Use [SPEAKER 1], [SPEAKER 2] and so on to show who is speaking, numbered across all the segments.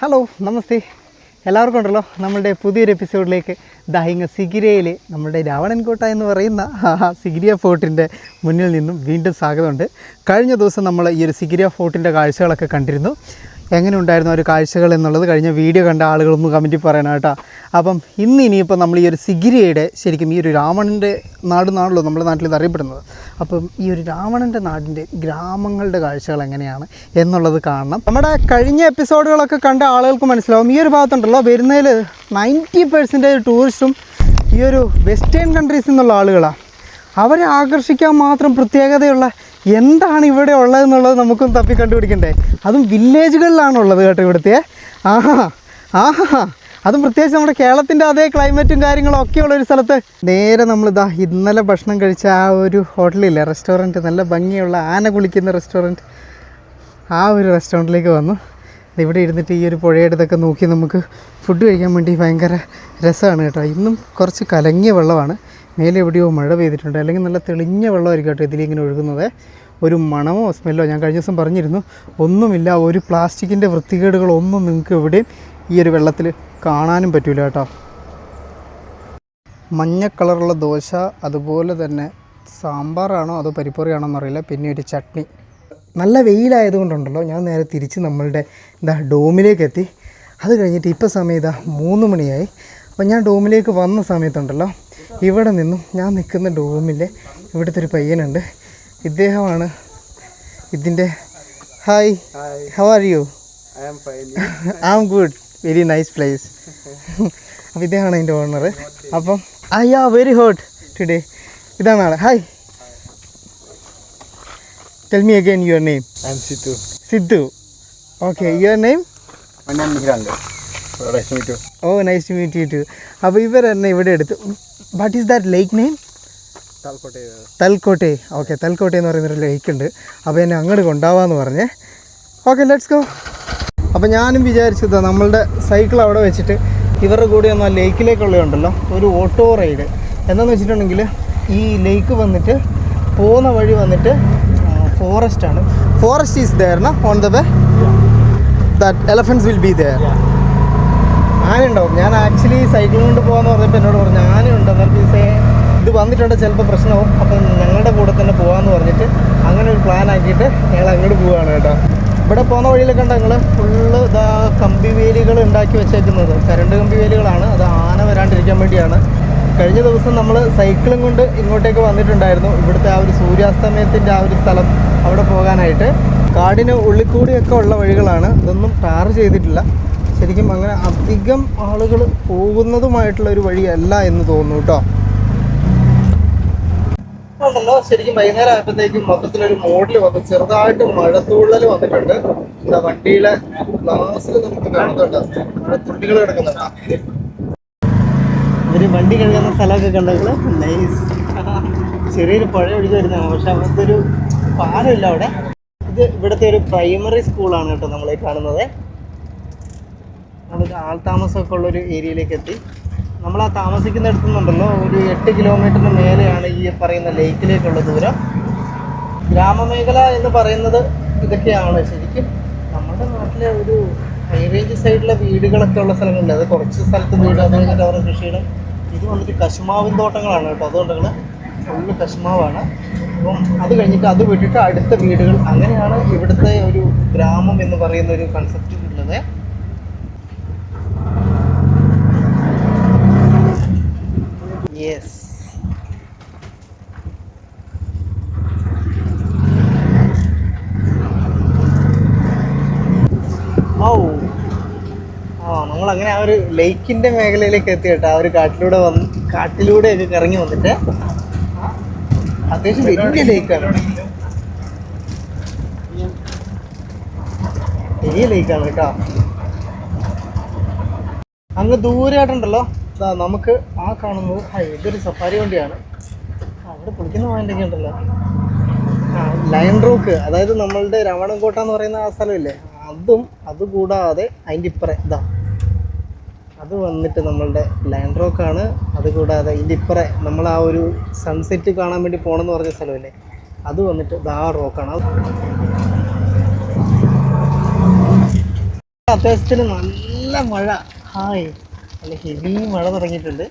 [SPEAKER 1] Hello നമസ്തേ എല്ലാവർക്കും ഉണ്ടല്ലോ നമ്മളുടെ പുതിയൊരു എപ്പിസോഡിലേക്ക് ദാഹിങ്ങ സിഗിരയിൽ നമ്മുടെ രാവണൻകോട്ട എന്ന് പറയുന്ന സിഗിരിയ ഫോർട്ടിൻ്റെ മുന്നിൽ നിന്നും വീണ്ടും സ്വാഗതമുണ്ട്. കഴിഞ്ഞ ദിവസം നമ്മൾ ഈ ഒരു സിഗിരിയ ഫോർട്ടിൻ്റെ കാഴ്ചകളൊക്കെ കണ്ടിരുന്നു. എങ്ങനെ ഉണ്ടായിരുന്നു ഒരു കാഴ്ചകൾ എന്നുള്ളത് കഴിഞ്ഞ വീഡിയോ കണ്ട ആളുകളൊന്നും കമൻറ്റിൽ പറയണം കേട്ടോ. അപ്പം ഇനിയിപ്പോൾ നമ്മൾ ഈ ഒരു സിഗിരിയയുടെ ശരിക്കും ഈ ഒരു രാവണൻ്റെ നാടെന്നാണല്ലോ നമ്മുടെ നാട്ടിൽ ഇത് അറിയപ്പെടുന്നത്. അപ്പം ഈ ഒരു രാവണൻ്റെ നാടിൻ്റെ ഗ്രാമങ്ങളുടെ കാഴ്ചകൾ എങ്ങനെയാണ് എന്നുള്ളത് കാണണം. നമ്മുടെ കഴിഞ്ഞ എപ്പിസോഡുകളൊക്കെ കണ്ട ആളുകൾക്ക് മനസ്സിലാവും ഈ ഒരു ഭാഗത്തുണ്ടല്ലോ വരുന്നതിൽ 90% ടൂറിസ്റ്റും ഈ ഒരു വെസ്റ്റേൺ കൺട്രീസിൽ നിന്നുള്ള ആളുകളാണ്. അവരെ ആകർഷിക്കാൻ മാത്രം പ്രത്യേകതയുള്ള എന്താണ് ഇവിടെ ഉള്ളതെന്നുള്ളത് നമുക്കും തപ്പി കണ്ടുപിടിക്കണ്ടേ. അതും വില്ലേജുകളിലാണുള്ളത് കേട്ടോ ഇവിടുത്തെ. അതും പ്രത്യേകിച്ച് നമ്മുടെ കേരളത്തിൻ്റെ അതേ ക്ലൈമറ്റും കാര്യങ്ങളും ഒക്കെ ഉള്ളൊരു സ്ഥലത്ത് നേരെ നമ്മളിതാ ഇന്നലെ ഭക്ഷണം കഴിച്ച ആ ഒരു ഹോട്ടലില്ലേ, റെസ്റ്റോറൻറ്റ്, നല്ല ഭംഗിയുള്ള ആന കുളിക്കുന്ന റെസ്റ്റോറൻറ്റ്, ആ ഒരു റെസ്റ്റോറൻറ്റിലേക്ക് വന്നു. ഇവിടെ ഇരുന്നിട്ട് ഈ ഒരു പുഴയെടുത്തൊക്കെ നോക്കി നമുക്ക് ഫുഡ് കഴിക്കാൻ വേണ്ടി ഭയങ്കര രസമാണ് കേട്ടോ. ഇന്നും കുറച്ച് കലങ്ങിയ വെള്ളമാണ്, മേലെ എവിടെയോ മഴ പെയ്തിട്ടുണ്ട്, അല്ലെങ്കിൽ നല്ല തെളിഞ്ഞ വെള്ളമായിരിക്കും കേട്ടോ ഇതിലിങ്ങനെ ഒഴുകുന്നത്. ഒരു മണമോ സ്മെല്ലോ ഞാൻ കഴിഞ്ഞ ദിവസം പറഞ്ഞിരുന്നു ഒന്നുമില്ല. ഒരു പ്ലാസ്റ്റിക്കിൻ്റെ വൃത്തികേടുകളൊന്നും നിങ്ങൾക്ക് എവിടെയും ഈ ഒരു വെള്ളത്തിൽ കാണാനും പറ്റില്ല കേട്ടോ. മഞ്ഞ കളറുള്ള ദോശ, അതുപോലെ തന്നെ സാമ്പാറാണോ അതോ പരിപ്പറിയാണോ എന്നറിയില്ല, പിന്നെ ഒരു ചട്നി. നല്ല വെയിലായതുകൊണ്ടുണ്ടല്ലോ ഞാൻ നേരെ തിരിച്ച് നമ്മളുടെ ഡോമിലേക്ക് എത്തി. അത് കഴിഞ്ഞിട്ട് ഇപ്പോൾ സമയം 3 മണിയായി. അപ്പോൾ ഞാൻ ഡോമിലേക്ക് വന്ന സമയത്തുണ്ടല്ലോ ഇവിടെ നിന്നും ഞാൻ നിൽക്കുന്ന ഡോമിലെ ഇവിടുത്തെ ഒരു പയ്യനുണ്ട്. ഇദ്ദേഹമാണ് ഇതിൻ്റെ hi, how are you? I am good, very nice place. അപ്പോൾ ഇദ്ദേഹമാണ് എൻ്റെ ഓണർ. അപ്പം വെരി ഹോട്ട് ടുഡേ. ഇതാണ് ആൾ. Hi, tell me again your name.
[SPEAKER 2] I am Sidhu.
[SPEAKER 1] Sidhu. Okay, your name?
[SPEAKER 2] My name is Miranda. Nice to meet you.
[SPEAKER 1] Oh, nice to meet you too. അപ്പോൾ ഇവർ എന്നെ ഇവിടെ എടുത്തു. What is that lake name? Thalkotte. Okay, Thalkotte എന്ന് പറയുന്നൊരു lake ഉണ്ട്. അപ്പോൾ എന്നെ അങ്ങോട്ട് കൊണ്ടുപോകാമെന്ന് പറഞ്ഞേ. Okay, let's go. അപ്പോൾ ഞാനും വിചാരിച്ചത് നമ്മളുടെ സൈക്കിൾ അവിടെ വെച്ചിട്ട് ഇവരുടെ കൂടെ ഒന്ന് ആ ലേക്കിലേക്കുള്ളതുണ്ടല്ലോ ഒരു ഓട്ടോ റൈഡ്. എന്താണെന്ന് വെച്ചിട്ടുണ്ടെങ്കിൽ ഈ ലേക്ക് വന്നിട്ട് പോകുന്ന വഴി വന്നിട്ട് ഫോറസ്റ്റാണ്. Forest is there no on the way that elephants will be there. ആനയുണ്ടാവും. ഞാൻ ആക്ച്വലി സൈക്കിൾ കൊണ്ട് പോകാമെന്ന് പറഞ്ഞപ്പോൾ എന്നോട് പറഞ്ഞു ആനയുണ്ട്, എന്നാൽ ഇത് വന്നിട്ടുണ്ട് ചിലപ്പോൾ പ്രശ്നമാവും, അപ്പം ഞങ്ങളുടെ കൂടെ തന്നെ പോകാമെന്ന് പറഞ്ഞിട്ട് അങ്ങനെ ഒരു പ്ലാൻ ആക്കിയിട്ട് ഞങ്ങൾ അങ്ങോട്ട് പോവുകയാണ് കേട്ടോ. ഇവിടെ പോകുന്ന വഴിയിലൊക്കെ ഉണ്ട് ഞങ്ങൾ ഫുള്ള് കമ്പി വേലികൾ ഉണ്ടാക്കി വെച്ചേക്കുന്നത്, കരണ്ട് കമ്പി വേലികളാണ്. അത് ആന വരാണ്ടിരിക്കാൻ വേണ്ടിയാണ്. കഴിഞ്ഞ ദിവസം നമ്മൾ സൈക്കിളും കൊണ്ട് ഇങ്ങോട്ടേക്ക് വന്നിട്ടുണ്ടായിരുന്നു, ഇവിടുത്തെ ആ ഒരു സൂര്യാസ്തമയത്തിൻ്റെ ആ ഒരു സ്ഥലം അവിടെ പോകാനായിട്ട്. കാടിന് ഉള്ളിൽ കൂടിയൊക്കെ ഉള്ള വഴികളാണ്, ഇതൊന്നും ടാർ ചെയ്തിട്ടില്ല. ശരിക്കും അങ്ങനെ അധികം ആളുകൾ പോകുന്നതുമായിട്ടുള്ള ഒരു വഴിയല്ല എന്ന് തോന്നുന്നു കേട്ടോ. ഉണ്ടല്ലോ ശരിക്കും വൈകുന്നേരം ആയപ്പോഴത്തേക്കും മൊത്തത്തിലൊരു മോഡൽ വന്നു, ചെറുതായിട്ട് മഴത്തുള്ളൽ വന്നിട്ടുണ്ട്. വണ്ടിയിലെ ഗ്ലാസ്സിൽ നമുക്ക് കാണുന്നുണ്ട് മഴത്തുള്ളികൾ കിടക്കുന്നുണ്ട്. ഒരു വണ്ടി കഴുകുന്ന സ്ഥലമൊക്കെ കണ്ടെങ്കിൽ നൈസ്. ചെറിയൊരു പുഴ ഒഴുകി വരുന്നതാണ്, പക്ഷെ അവിടുത്തെ ഒരു പാലമില്ല അവിടെ. ഇത് ഇവിടുത്തെ ഒരു പ്രൈമറി സ്കൂളാണ് കേട്ടോ നമ്മളീ കാണുന്നത്. നമ്മളൊരു ആൾതാമസമൊക്കെ ഉള്ളൊരു ഏരിയയിലേക്ക് എത്തി. നമ്മൾ ആ താമസിക്കുന്നിടത്തു നിന്നുണ്ടല്ലോ ഒരു 8 കിലോമീറ്ററിന് മേലെയാണ് ഈ പറയുന്ന ലേക്കിലേക്കുള്ള ദൂരം. ഗ്രാമമേഖല എന്ന് പറയുന്നത് ഇതൊക്കെയാണ് ശരിക്കും. നമ്മുടെ നാട്ടിലെ ഒരു ഹൈ റേഞ്ച് സൈഡിലെ വീടുകളൊക്കെ ഉള്ള സ്ഥലങ്ങളില്ല, അത് കുറച്ച് സ്ഥലത്ത് വീട്, അത് കഴിഞ്ഞിട്ട് അവരുടെ കൃഷിയുടെ. ഇത് വന്നിട്ട് കശുമാവിൻ തോട്ടങ്ങളാണ് കേട്ടോ, അതുകൊണ്ടുള്ള ഫുള്ള് കശുമാവാണ്. അപ്പം അത് കഴിഞ്ഞിട്ട് അത് വിട്ടിട്ട് അടുത്ത വീടുകൾ, അങ്ങനെയാണ് ഇവിടുത്തെ ഒരു ഗ്രാമം എന്ന് പറയുന്ന ഒരു കൺസെപ്റ്റ് ഉള്ളത്. യെസ്, നമ്മളങ്ങനെ ആ ഒരു ലേക്കിൻ്റെ മേഖലയിലേക്ക് എത്തി കേട്ടോ. ആ ഒരു കാട്ടിലൂടെയൊക്കെ കറങ്ങി വന്നിട്ട് അത്യാവശ്യം വലിയ ലേക്കാണ്, വലിയ ലേക്കാണ് കേട്ടോ. അങ്ങ് ദൂരമായിട്ടുണ്ടല്ലോ നമുക്ക് ആ കാണുന്നത് ഇതൊരു സഫാരി വണ്ടിയാണ്. അവിടെ കുളിക്കുന്ന പോയിൻ്റൊക്കെ ഉണ്ടല്ലോ. ലയൺ റോക്ക്, അതായത് നമ്മളുടെ രാവണൻകോട്ട എന്ന് പറയുന്ന ആ സ്ഥലമില്ലേ, അതുകൂടാതെ അതിൻ്റെ ഇപ്പുറം അത് വന്നിട്ട് നമ്മളുടെ ലയൺ റോക്കാണ്. അതുകൂടാതെ ഇതിൻ്റെ ഇപ്പുറം നമ്മൾ ആ ഒരു സൺസെറ്റ് കാണാൻ വേണ്ടി പോകണമെന്ന് പറഞ്ഞ സ്ഥലമില്ലേ, അത് വന്നിട്ട് ആ റോക്കാണ്. അത്യാവശ്യത്തിന് നല്ല മഴ. ഹായ്, നല്ല ഹെവി മഴ തുടങ്ങിയിട്ടുണ്ട്.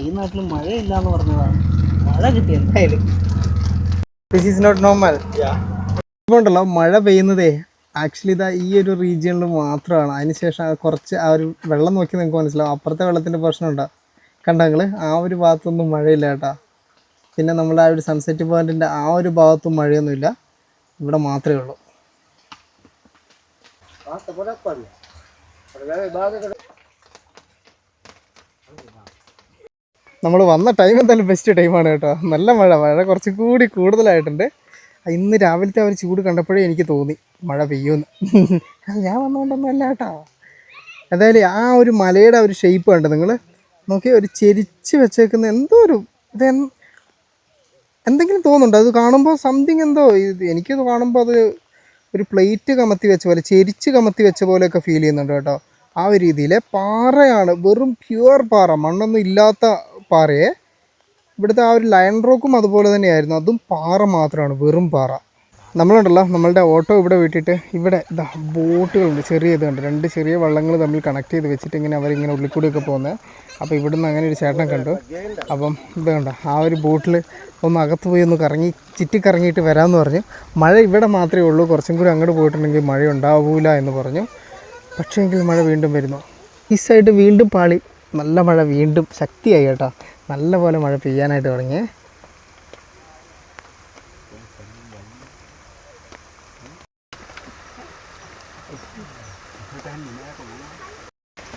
[SPEAKER 1] ഈ നാട്ടിൽ മഴയില്ല എന്ന് പറഞ്ഞതാണ്. മഴ കിട്ടി എന്തായാലും. This is not normal. ഇപ്പോണ്ടല്ലോ മഴ പെയ്യുന്നതേ ആക്ച്വലി ഇതാ ഈ ഒരു റീജിയണിൽ മാത്രമാണ്. അതിനുശേഷം കുറച്ച് ആ ഒരു വെള്ളം നോക്കി നിങ്ങൾക്ക് മനസ്സിലാവും. അപ്പുറത്തെ വെള്ളത്തിൻ്റെ പ്രശ്നമുണ്ടോ കണ്ടെങ്കിൽ ആ ഒരു ഭാഗത്തൊന്നും മഴയില്ല കേട്ടോ. പിന്നെ നമ്മൾ ആ ഒരു സൺസെറ്റ് പോയിൻറ്റിൻ്റെ ആ ഒരു ഭാഗത്തും മഴയൊന്നുമില്ല. ഇവിടെ മാത്രമേ ഉള്ളൂ. നമ്മൾ വന്ന ടൈം എന്തായാലും ബെസ്റ്റ് ടൈമാണ് കേട്ടോ. നല്ല മഴ കുറച്ച് കൂടി കൂടുതലായിട്ടുണ്ട്. ഇന്ന് രാവിലത്തെ ആ ഒരു ചൂട് കണ്ടപ്പോഴേ എനിക്ക് തോന്നി മഴ പെയ്യുമെന്ന്. ഞാൻ വന്നുകൊണ്ടൊന്നും അല്ല കേട്ടോ. എന്തായാലും ആ ഒരു മലയുടെ ഒരു ഷേപ്പ് കണ്ട് നിങ്ങൾ നോക്കി, ഒരു ചെരിച്ച് വെച്ചേക്കുന്ന എന്തോ ഒരു ഇത് എന്തെങ്കിലും തോന്നുന്നുണ്ട്. അത് കാണുമ്പോൾ സംതിങ് എന്തോ എനിക്കത് കാണുമ്പോൾ അത് ഒരു പ്ലേറ്റ് കമത്തി വെച്ച പോലെ, ചെരിച്ച് കമത്തി വെച്ച പോലെയൊക്കെ ഫീൽ ചെയ്യുന്നുണ്ട് കേട്ടോ. ആ ഒരു രീതിയിൽ പാറയാണ്, വെറും പ്യുവർ പാറ, മണ്ണൊന്നും ഇല്ലാത്ത പാറയെ. ഇവിടുത്തെ ആ ഒരു ലയൺ റോക്കും അതുപോലെ തന്നെയായിരുന്നു. അതും പാറ മാത്രമാണ്, വെറും പാറ. നമ്മളുണ്ടല്ലോ നമ്മളുടെ ഓട്ടോ ഇവിടെ വിട്ടിട്ട് ഇവിടെ ഇതാ ബോട്ടുകളുണ്ട്, ചെറിയ ഇത് കണ്ട് 2 ചെറിയ വള്ളങ്ങൾ തമ്മിൽ കണക്ട് ചെയ്ത് വെച്ചിട്ട് ഇങ്ങനെ അവരിങ്ങനെ ഉള്ളിൽ കൂടിയൊക്കെ പോകുന്നത്. അപ്പോൾ ഇവിടുന്ന് അങ്ങനെ ഒരു ചേട്ടനെ കണ്ടു. അപ്പം ഇത് കണ്ടോ ആ ഒരു ബോട്ടിൽ ഒന്ന് അകത്ത് പോയി ഒന്ന് ചുറ്റിക്കറങ്ങിയിട്ട് വരാമെന്ന് പറഞ്ഞു. മഴ ഇവിടെ മാത്രമേ ഉള്ളൂ, കുറച്ചും കൂടി അങ്ങോട്ട് പോയിട്ടുണ്ടെങ്കിൽ മഴ ഉണ്ടാവില്ല എന്ന് പറഞ്ഞു. പക്ഷേ എങ്കിൽ മഴ വീണ്ടും വരുന്നു. ഈ സൈഡ് വീണ്ടും പാളി, നല്ല മഴ വീണ്ടും ശക്തിയായി കേട്ടോ. നല്ല പോലെ മഴ പെയ്യാനായിട്ട് തുടങ്ങി.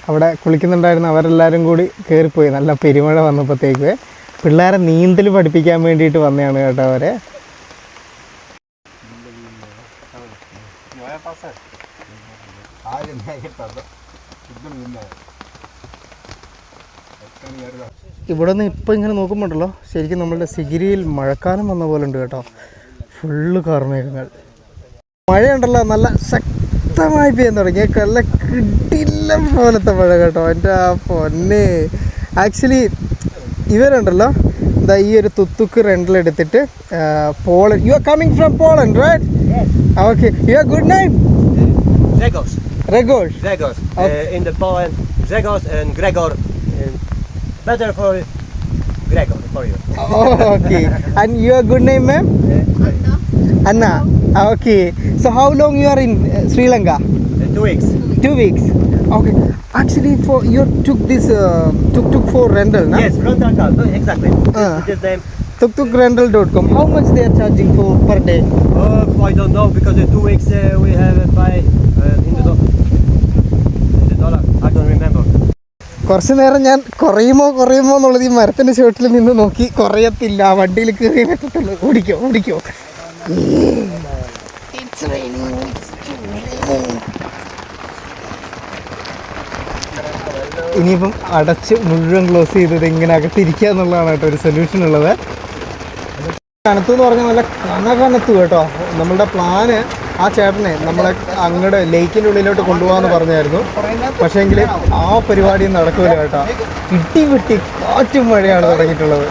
[SPEAKER 1] അവിടെ കുളിക്കുന്നുണ്ടായിരുന്ന അവരെല്ലാവരും കൂടി കയറിപ്പോയി. നല്ല പെരുമഴ വന്നപ്പോഴത്തേക്ക് പിള്ളേരെ നീന്തൽ പഠിപ്പിക്കാൻ വേണ്ടിയിട്ട് വന്നതാണ് കേട്ടോ അവരെ. ഇവിടെ നിന്ന് ഇപ്പം ഇങ്ങനെ നോക്കുമ്പോണ്ടല്ലോ ശരിക്കും നമ്മളുടെ സിഗിരിയിൽ മഴക്കാലം വന്ന പോലെ ഉണ്ട് കേട്ടോ. ഫുള്ള് കാർമേഘങ്ങൾ. മഴയുണ്ടല്ലോ നല്ല ശക്തമായി പെയ്യാൻ തുടങ്ങി. നല്ല കിടില പോലത്തെ മഴ കേട്ടോ. എൻ്റെ ആ പൊന്നെ. ആക്ച്വലി ഇവരുണ്ടല്ലോ ഇതാ ഈ ഒരു തുത്തുക്ക് റെൻ്റിലെടുത്തിട്ട് Poland. You are coming from Poland right? Okay. You are good name? Grzegorz.
[SPEAKER 3] In the Poland, Grzegorz and Gregor. Better for Gregor for you.
[SPEAKER 1] Okay. And your good name, ma'am? Anna. Okay. So how long you are in Sri Lanka?
[SPEAKER 3] 2 weeks.
[SPEAKER 1] 2 weeks. Okay. Actually, for you took this tuk-tuk for rental, na?
[SPEAKER 3] Yes, rental car. Exactly. This name.
[SPEAKER 1] Tuktukrental.com. How much they are charging for per day?
[SPEAKER 3] I don't know because in 2 weeks we have by in the dollar. I don't remember.
[SPEAKER 1] കുറച്ച് നേരം ഞാൻ കുറയുമോ എന്നുള്ളത് ഈ മരത്തിൻ്റെ ചുവട്ടിൽ നിന്ന് നോക്കി. കുറയത്തില്ല, വണ്ടിയിൽ കയറി പറ്റത്തുള്ളൂ. ഓടിക്കോ. ഇനിയിപ്പം അടച്ച് മുഴുവൻ ക്ലോസ് ചെയ്തത് ഇങ്ങനെ അകത്തിരിക്കുക എന്നുള്ളതാണ് കേട്ടോ ഒരു സൊല്യൂഷൻ ഉള്ളത്. കനത്തെന്ന് പറഞ്ഞാൽ നല്ല കനത്തു കേട്ടോ. നമ്മളുടെ പ്ലാന് ആ ചേട്ടനെ നമ്മളെ അങ്ങോട്ട് ലേക്കിൻ്റെ ഉള്ളിലോട്ട് കൊണ്ടുപോകാമെന്ന് പറഞ്ഞായിരുന്നു. പക്ഷേങ്കിൽ ആ പരിപാടിയും നടക്കില്ല കേട്ടോ. ഇടിവെട്ടി കാറ്റും മഴയാണ് തുടങ്ങിയിട്ടുള്ളത്.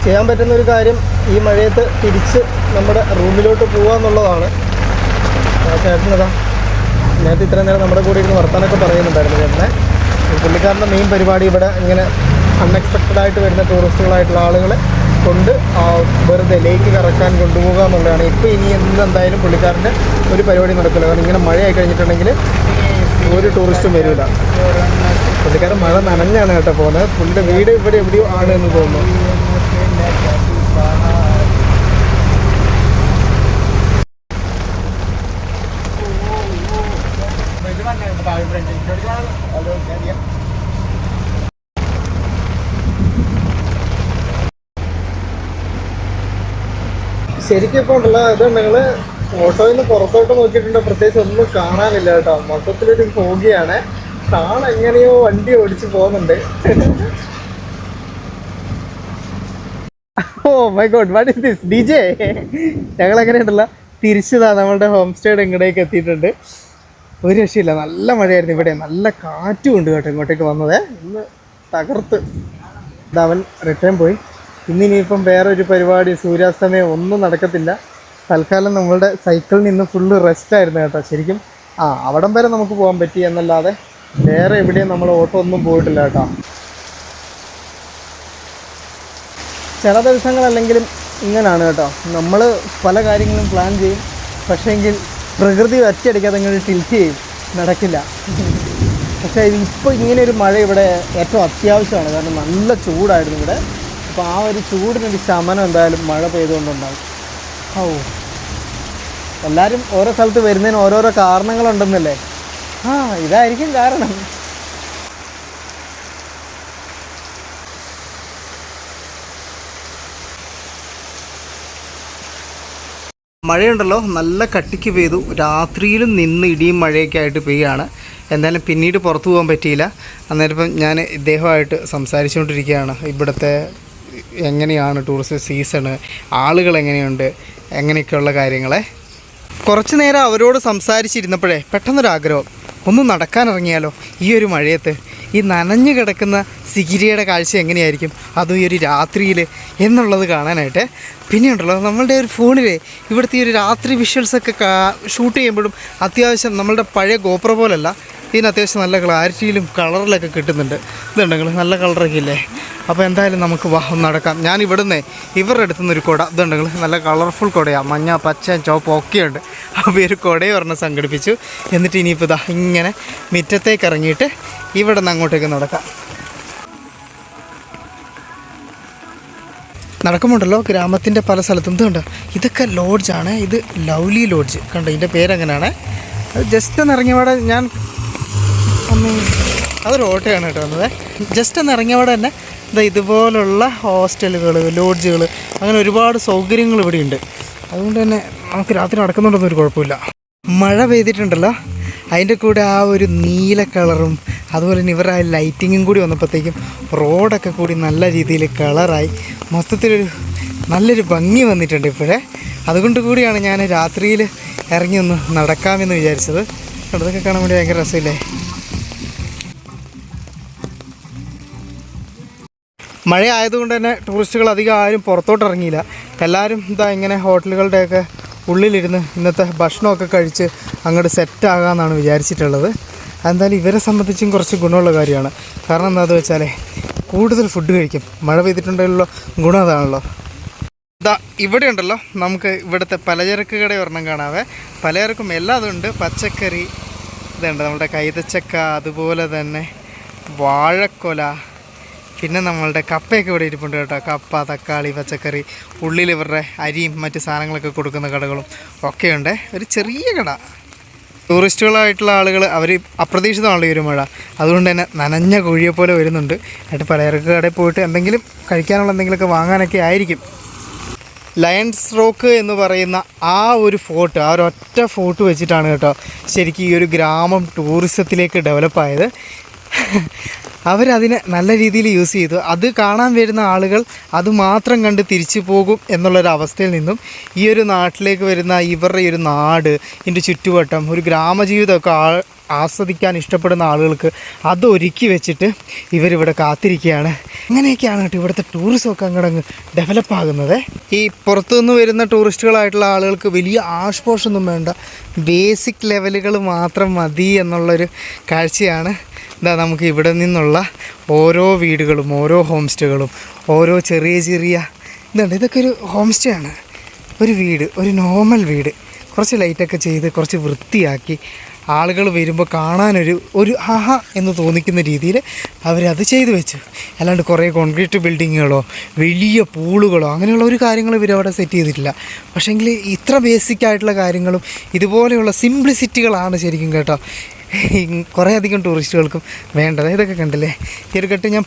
[SPEAKER 1] ചെയ്യാൻ പറ്റുന്ന ഒരു കാര്യം ഈ മഴയത്ത് തിരിച്ച് നമ്മുടെ റൂമിലോട്ട് പോകാമെന്നുള്ളതാണ്. ആ ചേട്ടനതാ നേരത്തെ ഇത്രയും നേരം നമ്മുടെ കൂടെ ഇരുന്ന് വർത്താനൊക്കെ പറയുന്നുണ്ടായിരുന്നു ചേട്ടനെ. പുള്ളിക്കാരൻ്റെ മെയിൻ പരിപാടി ഇവിടെ ഇങ്ങനെ അൺഎക്സ്പെക്റ്റഡായിട്ട് വരുന്ന ടൂറിസ്റ്റുകളായിട്ടുള്ള ആളുകളെ കൊണ്ട് വെറുതെ ലേക്ക് കറക്കാൻ കൊണ്ടുപോകുക എന്നുള്ളതാണ്. ഇപ്പോൾ ഇനി എന്തായാലും പുള്ളിക്കാരൻ്റെ ഒരു പരിപാടി നടക്കില്ല. കാരണം ഇങ്ങനെ മഴയായി കഴിഞ്ഞിട്ടുണ്ടെങ്കിൽ ഒരു ടൂറിസ്റ്റും വരില്ല. പുള്ളിക്കാരൻ മഴ നനഞ്ഞാണ് കേട്ടോ പോകുന്നത്. പുള്ളിയുടെ വീട് ഇവിടെ എവിടെയോ ആണ് എന്ന് തോന്നുന്നു. ശരിക്കും ഇപ്പോൾ ഉണ്ടല്ലോ ഇത് നിങ്ങൾ ഓട്ടോയിൽ നിന്ന് പുറത്തോട്ട് നോക്കിയിട്ടുണ്ട്, പ്രത്യേകിച്ച് ഒന്നും കാണാനില്ല കേട്ടോ. മൊത്തത്തിലൊരു ഫോഗിയാണ്. എങ്ങനെയോ വണ്ടി ഓടിച്ച് പോകുന്നുണ്ട്. Oh my god, what is this DJ? ഞങ്ങൾ എങ്ങനെയുണ്ടല്ലോ തിരിച്ചതാ നമ്മളുടെ ഹോം സ്റ്റേയുടെ ഇങ്ങോട്ടേക്ക് എത്തിയിട്ടുണ്ട്. ഒരു രക്ഷയില്ല, നല്ല മഴയായിരുന്നു ഇവിടെ. നല്ല കാറ്റും ഉണ്ട് കേട്ടോ ഇങ്ങോട്ടേക്ക് വന്നത്. ഇന്ന് തകർത്ത് അവൻ റിട്ടേൺ പോയി. ഇന്നിനിയിപ്പം വേറൊരു പരിപാടി സൂര്യാസ്തമയം ഒന്നും നടക്കത്തില്ല. തൽക്കാലം നമ്മളുടെ സൈക്കിളിൽ നിന്ന് ഫുള്ള് റെസ്റ്റായിരുന്നു കേട്ടോ. ശരിക്കും അവിടം വരെ നമുക്ക് പോകാൻ പറ്റി എന്നല്ലാതെ വേറെ എവിടെയും നമ്മൾ ഓട്ടോ ഒന്നും പോയിട്ടില്ല കേട്ടോ. ചില ദിവസങ്ങളല്ലെങ്കിലും ഇങ്ങനെയാണ് കേട്ടോ, നമ്മൾ പല കാര്യങ്ങളും പ്ലാൻ ചെയ്യും, പക്ഷേങ്കിൽ പ്രകൃതി ഒറ്റയടിക്കാതെ ഇങ്ങനെ ടിൽറ്റ് ചെയ്യും, നടക്കില്ല. പക്ഷേ ഇപ്പോൾ ഇങ്ങനെ ഒരു മഴ ഇവിടെ ഏറ്റവും അത്യാവശ്യമാണ്. കാരണം നല്ല ചൂടായിരുന്നു ഇവിടെ. അപ്പോൾ ആ ഒരു ചൂടിനൊരു ശമനം എന്തായാലും മഴ പെയ്തുകൊണ്ടുണ്ടാകും. എല്ലാവരും ഓരോ സ്ഥലത്ത് വരുന്നതിന് ഓരോരോ കാരണങ്ങളുണ്ടെന്നല്ലേ? ഇതായിരിക്കും കാരണം. മഴയുണ്ടല്ലോ, നല്ല കട്ടിക്ക് പെയ്തു. രാത്രിയിലും നിന്ന് ഇടിയും മഴയൊക്കെ ആയിട്ട് പെയ്യാണ്. എന്തായാലും പിന്നീട് പുറത്തു പോകാൻ പറ്റിയില്ല. അന്നേരം ഇപ്പം ഞാൻ ഇദ്ദേഹമായിട്ട് സംസാരിച്ചുകൊണ്ടിരിക്കുകയാണ്. ഇവിടുത്തെ എങ്ങനെയാണ് ടൂറിസ്റ്റ് സീസണ്, ആളുകൾ എങ്ങനെയുണ്ട്, എങ്ങനെയൊക്കെയുള്ള കാര്യങ്ങളെ. കുറച്ച് നേരം അവരോട് സംസാരിച്ചിരുന്നപ്പോഴേ പെട്ടെന്നൊരാഗ്രഹം, ഒന്ന് നടക്കാനിറങ്ങിയാലോ ഈ ഒരു മഴയത്ത്. ഈ നനഞ്ഞു കിടക്കുന്ന സിഗിരിയുടെ കാഴ്ച എങ്ങനെയായിരിക്കും, അതും ഈ ഒരു രാത്രിയിൽ എന്നുള്ളത് കാണാനായിട്ട്. പിന്നെ ഉണ്ടല്ലോ, നമ്മളുടെ ഒരു ഫോണിൽ ഇവിടുത്തെ ഈ ഒരു രാത്രി വിഷ്വൽസൊക്കെ ഷൂട്ട് ചെയ്യുമ്പോഴും അത്യാവശ്യം നമ്മളുടെ പഴയ ഗോപ്രോ പോലല്ല, ഇതിന് അത്യാവശ്യം നല്ല ക്ലാരിറ്റിയിലും കളറിലൊക്കെ കിട്ടുന്നുണ്ട്. ഇതുണ്ടെങ്കിൽ നല്ല കളറൊക്കെ ഇല്ലേ. അപ്പോൾ എന്തായാലും നമുക്ക് നടക്കാം. ഞാൻ ഇവിടുന്ന് ഇവരുടെ അടുത്തുനിന്നൊരു കുട, ഇതുണ്ടെങ്കിൽ നല്ല കളർഫുൾ കുടയാണ്, മഞ്ഞ പച്ച ചുവപ്പ് ഒക്കെയുണ്ട്. അപ്പോൾ ഒരു കുടയും ഒരെണ്ണം സംഘടിപ്പിച്ചു. എന്നിട്ട് ഇനിയിപ്പോൾ ഇങ്ങനെ മുറ്റത്തേക്ക് ഇറങ്ങിയിട്ട് ഇവിടെ നിന്ന് അങ്ങോട്ടേക്ക് നടക്കാം. നടക്കുമ്പോണ്ടല്ലോ ഗ്രാമത്തിൻ്റെ പല സ്ഥലത്തും ഇതുണ്ട്. ഇതൊക്കെ ലോഡ്ജാണ്. ഇത് ലവ്ലി ലോഡ്ജ് കണ്ടോ, ഇതിൻ്റെ പേരെങ്ങനെയാണ്. ജസ്റ്റ് ഒന്ന് ഇറങ്ങിയവിടെ ഞാൻ അതൊരു ഓട്ടോയാണ് കേട്ടോ വന്നത്. ജസ്റ്റ് ഒന്ന് ഇറങ്ങിയവിടെ തന്നെ ഇതുപോലുള്ള ഹോസ്റ്റലുകൾ, ലോഡ്ജുകൾ, അങ്ങനെ ഒരുപാട് സൗകര്യങ്ങൾ ഇവിടെ ഉണ്ട്. അതുകൊണ്ട് തന്നെ നമുക്ക് രാത്രി നടക്കുന്നുണ്ടെന്നും ഒരു കുഴപ്പമില്ല. മഴ പെയ്തിട്ടുണ്ടല്ലോ, അതിൻ്റെ കൂടെ ആ ഒരു നീല കളറും അതുപോലെ തന്നെ ഇവരുടെ ആ ലൈറ്റിങ്ങും കൂടി വന്നപ്പോഴത്തേക്കും റോഡൊക്കെ കൂടി നല്ല രീതിയിൽ കളറായി, മൊത്തത്തിലൊരു നല്ലൊരു ഭംഗി വന്നിട്ടുണ്ട് ഇപ്പോഴേ. അതുകൊണ്ട് കൂടിയാണ് ഞാൻ രാത്രിയിൽ ഇറങ്ങി ഒന്ന് നടക്കാമെന്ന് വിചാരിച്ചത്. അതൊക്കെ കാണാൻ വേണ്ടി ഭയങ്കര രസമില്ലേ. മഴ ആയതുകൊണ്ട് തന്നെ ടൂറിസ്റ്റുകൾ അധികം ആരും പുറത്തോട്ട് ഇറങ്ങിയില്ല. എല്ലാവരും ഇങ്ങനെ ഹോട്ടലുകളുടെയൊക്കെ ഉള്ളിലിരുന്ന് ഇന്നത്തെ ഭക്ഷണമൊക്കെ കഴിച്ച് അങ്ങോട്ട് സെറ്റാകാമെന്നാണ് വിചാരിച്ചിട്ടുള്ളത്. എന്തായാലും ഇവരെ സംബന്ധിച്ചും കുറച്ച് ഗുണമുള്ള കാര്യമാണ്. കാരണം എന്താണെന്ന് വെച്ചാൽ കൂടുതൽ ഫുഡ് കഴിക്കും. മഴ പെയ്തിട്ടുണ്ടല്ലോ, ഗുണം അതാണല്ലോ. ഇവിടെ ഉണ്ടല്ലോ, നമുക്ക് ഇവിടുത്തെ പലചരക്ക് കട ഒരെണ്ണം കാണാവേ. പലചരക്കും എല്ലാം അതുണ്ട്. പച്ചക്കറി ഇതുണ്ട്, നമ്മുടെ കൈതച്ചക്ക, അതുപോലെ തന്നെ വാഴക്കൊല, പിന്നെ നമ്മളുടെ കപ്പയൊക്കെ ഇവിടെ ഇരിപ്പുണ്ട് കേട്ടോ. കപ്പ, തക്കാളി, പച്ചക്കറി, ഉള്ളിൽ ഇവരുടെ അരിയും മറ്റ് സാധനങ്ങളൊക്കെ കൊടുക്കുന്ന കടകളും ഒക്കെയുണ്ട്. ഒരു ചെറിയ കട. ടൂറിസ്റ്റുകളായിട്ടുള്ള ആളുകൾ അവർ അപ്രതീക്ഷിതമാണല്ലോ ഈ ഒരു മഴ, അതുകൊണ്ട് തന്നെ നനഞ്ഞ കോഴിയെപ്പോലെ വരുന്നുണ്ട്. എന്നിട്ട് പലചരക്ക് കടയിൽ പോയിട്ട് എന്തെങ്കിലും കഴിക്കാനുള്ള എന്തെങ്കിലുമൊക്കെ വാങ്ങാനൊക്കെ ആയിരിക്കും. ലയൺസ് റോക്ക് എന്ന് പറയുന്ന ആ ഒരു ഫോർട്ട്, ആ ഒരൊറ്റ ഫോർട്ട് വെച്ചിട്ടാണ് കേട്ടോ ശരിക്കും ഈ ഒരു ഗ്രാമം ടൂറിസത്തിലേക്ക് ഡെവലപ്പായത്. അവരതിനെ നല്ല രീതിയിൽ യൂസ് ചെയ്തു. അത് കാണാൻ വരുന്ന ആളുകൾ അത് മാത്രം കണ്ട് തിരിച്ചു പോകും എന്നുള്ളൊരവസ്ഥയിൽ നിന്നും ഈ ഒരു നാട്ടിലേക്ക് വരുന്ന ഇവരുടെ ഈ ഒരു നാട്, ഇതിൻ്റെ ചുറ്റുവട്ടം, ഒരു ഗ്രാമജീവിതമൊക്കെ ആസ്വദിക്കാൻ ഇഷ്ടപ്പെടുന്ന ആളുകൾക്ക് അത് ഒരുക്കി വെച്ചിട്ട് ഇവരിവിടെ കാത്തിരിക്കുകയാണ്. അങ്ങനെയൊക്കെയാണ് കേട്ടോ ഇവിടുത്തെ ടൂറിസമൊക്കെ അങ്ങോട്ടങ്ങ് ഡെവലപ്പാകുന്നത്. ഈ പുറത്തുനിന്ന് വരുന്ന ടൂറിസ്റ്റുകളായിട്ടുള്ള ആളുകൾക്ക് വലിയ ആഷ്പോഷൊന്നും വേണ്ട, ബേസിക് ലെവലുകൾ മാത്രം മതി എന്നുള്ളൊരു കാഴ്ചയാണ് നമുക്ക് ഇവിടെ നിന്നുള്ള ഓരോ വീടുകളും, ഓരോ ഹോം സ്റ്റേകളും, ഓരോ ചെറിയ ചെറിയ ഇതൊക്കെ ഒരു ഹോം സ്റ്റേ ആണ്. ഒരു വീട്, ഒരു നോർമൽ വീട്, കുറച്ച് ലൈറ്റൊക്കെ ചെയ്ത് കുറച്ച് വൃത്തിയാക്കി ആളുകൾ വരുമ്പോൾ കാണാനൊരു ആഹാ എന്ന് തോന്നിക്കുന്ന രീതിയിൽ അവരത് ചെയ്തു വെച്ചു. അല്ലാണ്ട് കുറേ കോൺക്രീറ്റ് ബിൽഡിങ്ങുകളോ വലിയ പൂളുകളോ അങ്ങനെയുള്ള ഒരു കാര്യങ്ങളും ഇവരവിടെ സെറ്റ് ചെയ്തിട്ടില്ല. പക്ഷേങ്കിൽ ഇത്ര ബേസിക് ആയിട്ടുള്ള കാര്യങ്ങളും ഇതുപോലെയുള്ള സിംപ്ലിസിറ്റികളാണ് ശരിക്കും കേട്ടോ കുറേ അധികം ടൂറിസ്റ്റുകൾക്കും വേണ്ടത്. ഇതൊക്കെ കണ്ടില്ലേ, ഈ ഒരു കെട്ട് ഞാൻ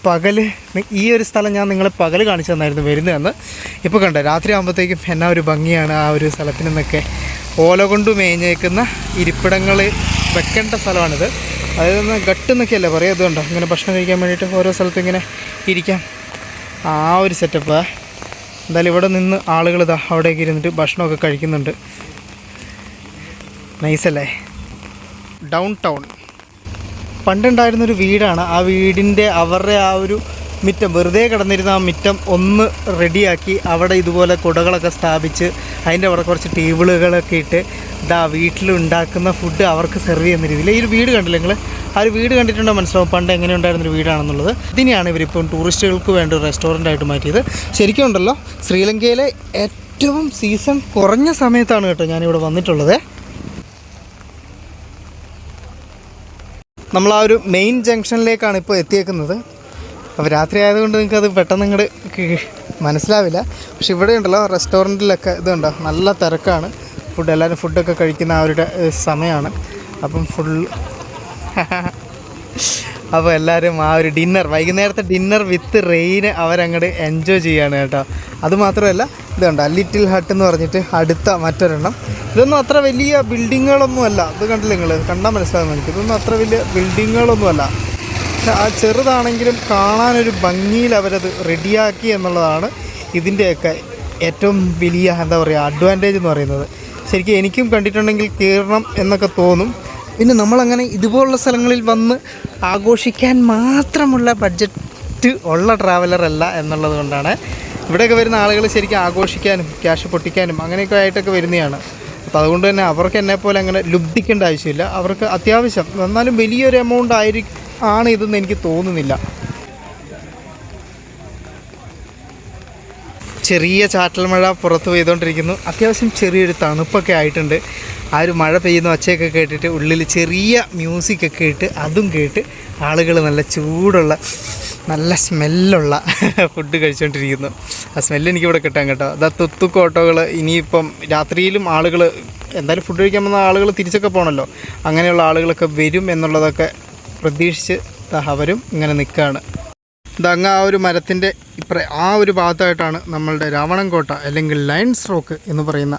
[SPEAKER 1] ഈ ഒരു സ്ഥലം ഞാൻ നിങ്ങളെ പകൽ കാണിച്ചു തന്നായിരുന്നു വരുന്നതെന്ന്. ഇപ്പോൾ കണ്ടോ രാത്രി ആകുമ്പോഴത്തേക്കും എന്നാ ഒരു ഭംഗിയാണ് ആ ഒരു സ്ഥലത്തിൽ നിന്നൊക്കെ. ഓല കൊണ്ട് മേഞ്ഞേക്കുന്ന ഇരിപ്പിടങ്ങൾ വെക്കേണ്ട സ്ഥലമാണിത്. അതായത് ഗട്ടെന്നൊക്കെയല്ലേ പറയുക. അതുകൊണ്ടോ ഇങ്ങനെ ഭക്ഷണം കഴിക്കാൻ വേണ്ടിയിട്ട് ഓരോ സ്ഥലത്തും ഇങ്ങനെ ഇരിക്കാം, ആ ഒരു സെറ്റപ്പ്. എന്തായാലും ഇവിടെ നിന്ന് ആളുകൾ അവിടേക്ക് ഇരുന്നിട്ട് ഭക്ഷണമൊക്കെ കഴിക്കുന്നുണ്ട്. നൈസല്ലേ. ഡൗൺ ടൗൺ പണ്ടുണ്ടായിരുന്നൊരു വീടാണ്. ആ വീടിൻ്റെ അവരുടെ ആ ഒരു മുറ്റം, വെറുതെ കിടന്നിരുന്ന ആ മുറ്റം ഒന്ന് റെഡിയാക്കി അവിടെ ഇതുപോലെ കുടകളൊക്കെ സ്ഥാപിച്ച് അതിൻ്റെ അവിടെ കുറച്ച് ടേബിളുകളൊക്കെ ഇട്ട് ഇതാ വീട്ടിലുണ്ടാക്കുന്ന ഫുഡ് അവർക്ക് സെർവ് ചെയ്യുന്ന രീതിയിൽ. ഈ ഒരു വീട് കണ്ടില്ല നിങ്ങൾ? ആ ഒരു വീട് കണ്ടിട്ടുണ്ടോ മനസ്സിലാവും പണ്ട് എങ്ങനെ ഉണ്ടായിരുന്നൊരു വീടാണെന്നുള്ളത്. ഇതിനെയാണ് ഇവരിപ്പം ടൂറിസ്റ്റുകൾക്ക് വേണ്ടി ഒരു റെസ്റ്റോറൻ്റായിട്ട് മാറ്റിയത്. ശരിക്കും ഉണ്ടല്ലോ ശ്രീലങ്കയിലെ ഏറ്റവും സീസൺ കുറഞ്ഞ സമയത്താണ് കേട്ടോ ഞാനിവിടെ വന്നിട്ടുള്ളത്. നമ്മൾ ആ ഒരു മെയിൻ ജംഗ്ഷനിലേക്കാണ് ഇപ്പോൾ എത്തിയേക്കുന്നത്. അപ്പോൾ രാത്രി ആയതുകൊണ്ട് നിങ്ങൾക്കത് പെട്ടെന്ന് ഇങ്ങോട്ട് മനസ്സിലാവില്ല. പക്ഷെ ഇവിടെ ഉണ്ടല്ലോ റെസ്റ്റോറൻറ്റിലൊക്കെ ഇതുണ്ടോ നല്ല തിരക്കാണ്. എല്ലാവരും ഫുഡൊക്കെ കഴിക്കുന്ന അവരുടെ സമയമാണ്. അപ്പം അപ്പോൾ എല്ലാവരും ആ ഒരു വൈകുന്നേരത്തെ ഡിന്നർ വിത്ത് റെയിന് അവരങ്ങോട്ട് എൻജോയ് ചെയ്യാണ് കേട്ടോ. അതുമാത്രമല്ല ഇതുണ്ട് ലിറ്റിൽ ഹട്ട് എന്ന് പറഞ്ഞിട്ട് അടുത്ത മറ്റൊരെണ്ണം. ഇതൊന്നും അത്ര വലിയ ബിൽഡിങ്ങുകളൊന്നുമല്ല. ഇത് കണ്ടില്ല നിങ്ങൾ? കണ്ടാൽ മനസ്സിലാകും എനിക്ക്. ഇതൊന്നും അത്ര വലിയ ബിൽഡിങ്ങുകളൊന്നുമല്ല. പക്ഷെ ആ ചെറുതാണെങ്കിലും കാണാനൊരു ഭംഗിയിൽ അവരത് റെഡിയാക്കി എന്നുള്ളതാണ് ഇതിൻ്റെയൊക്കെ ഏറ്റവും വലിയ എന്താ പറയുക അഡ്വാൻറ്റേജ് എന്ന് പറയുന്നത്. ശരിക്കും എനിക്കും കണ്ടിട്ടുണ്ടെങ്കിൽ കയറണം എന്നൊക്കെ തോന്നും. പിന്നെ നമ്മളങ്ങനെ ഇതുപോലുള്ള സ്ഥലങ്ങളിൽ വന്ന് ആഘോഷിക്കാൻ മാത്രമുള്ള ബഡ്ജറ്റ് ഉള്ള ട്രാവലറല്ല എന്നുള്ളത് കൊണ്ടാണ്. ഇവിടെയൊക്കെ വരുന്ന ആളുകൾ ശരിക്കും ആഘോഷിക്കാനും ക്യാഷ് പൊട്ടിക്കാനും അങ്ങനെയൊക്കെ ആയിട്ടൊക്കെ വരുന്നതാണ്. അപ്പോൾ അതുകൊണ്ട് തന്നെ അവർക്ക് എന്നെപ്പോലെ അങ്ങനെ ലുബ്ധിക്കേണ്ട ആവശ്യമില്ല. അവർക്ക് അത്യാവശ്യം എന്നാലും വലിയൊരു എമൗണ്ട് ആണ് ഇതെന്ന് എനിക്ക് തോന്നുന്നില്ല. ചെറിയ ചാറ്റൽ മഴ പുറത്ത് പെയ്തുകൊണ്ടിരിക്കുന്നു. അത്യാവശ്യം ചെറിയൊരു തണുപ്പൊക്കെ ആയിട്ടുണ്ട്. ആ ഒരു മഴ പെയ്യുന്ന ഒച്ചയൊക്കെ കേട്ടിട്ട് ഉള്ളിൽ ചെറിയ മ്യൂസിക്കൊക്കെ ഇട്ട് അതും കേട്ട് ആളുകൾ നല്ല ചൂടുള്ള നല്ല സ്മെല്ലുള്ള ഫുഡ് കഴിച്ചുകൊണ്ടിരിക്കുന്നു. ആ സ്മെല്ല് എനിക്കിവിടെ കിട്ടാൻ കേട്ടോ. അതാ തുത്തുക്ക് ഓട്ടോകൾ. ഇനിയിപ്പം രാത്രിയിലും ആളുകൾ എന്തായാലും ഫുഡ് കഴിക്കാൻ വന്ന ആളുകൾ തിരിച്ചൊക്കെ പോകണമല്ലോ. അങ്ങനെയുള്ള ആളുകളൊക്കെ വരും എന്നുള്ളതൊക്കെ പ്രതീക്ഷിച്ച് അവരും ഇങ്ങനെ നിൽക്കുകയാണ്. ഇതങ്ങ് ആ ഒരു മരത്തിൻ്റെ ആ ഒരു ഭാഗത്തായിട്ടാണ് നമ്മളുടെ രാവണൻകോട്ട അല്ലെങ്കിൽ ലയൺസ് റോക്ക് എന്ന് പറയുന്ന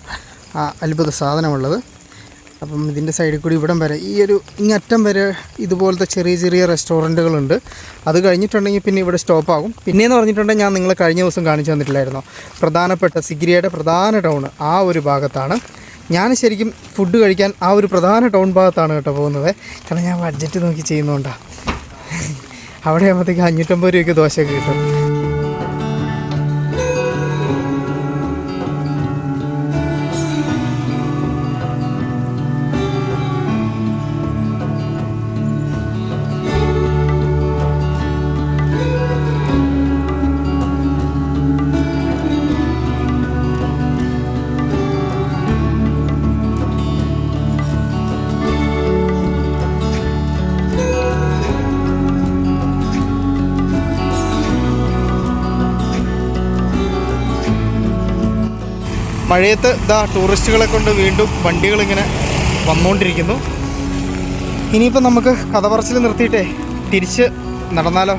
[SPEAKER 1] ആ അത്ഭുത സാധനമുള്ളത്. അപ്പം ഇതിൻ്റെ സൈഡിൽ കൂടി ഇവിടം വരെ ഈ ഒരു ഇങ്ങറ്റം വരെ ഇതുപോലത്തെ ചെറിയ ചെറിയ റെസ്റ്റോറൻറ്റുകളുണ്ട്. അത് കഴിഞ്ഞിട്ടുണ്ടെങ്കിൽ പിന്നെ ഇവിടെ സ്റ്റോപ്പാകും. പിന്നെയെന്ന് പറഞ്ഞിട്ടുണ്ടെങ്കിൽ ഞാൻ നിങ്ങളെ കഴിഞ്ഞ ദിവസം കാണിച്ചു തന്നിട്ടില്ലായിരുന്നോ പ്രധാനപ്പെട്ട സിഗിരിയുടെ പ്രധാന ടൗൺ ആ ഒരു ഭാഗത്താണ്. ഞാൻ ശരിക്കും ഫുഡ് കഴിക്കാൻ ആ ഒരു പ്രധാന ടൗൺ ഭാഗത്താണ് കേട്ടോ പോകുന്നത്. കാരണം ഞാൻ ബഡ്ജറ്റ് നോക്കി ചെയ്യുന്നതുകൊണ്ടാണ്. അവിടെ ആകുമ്പോഴത്തേക്ക് 550 രൂപയ്ക്ക് ദോശയൊക്കെ കിട്ടും. മഴയത്ത് ടൂറിസ്റ്റുകളെ കൊണ്ട് വീണ്ടും വണ്ടികളിങ്ങനെ വന്നുകൊണ്ടിരിക്കുന്നു. ഇനിയിപ്പോൾ നമുക്ക് കഥ പറച്ചിൽ നിർത്തിയിട്ടേ തിരിച്ച് നടന്നാലോ.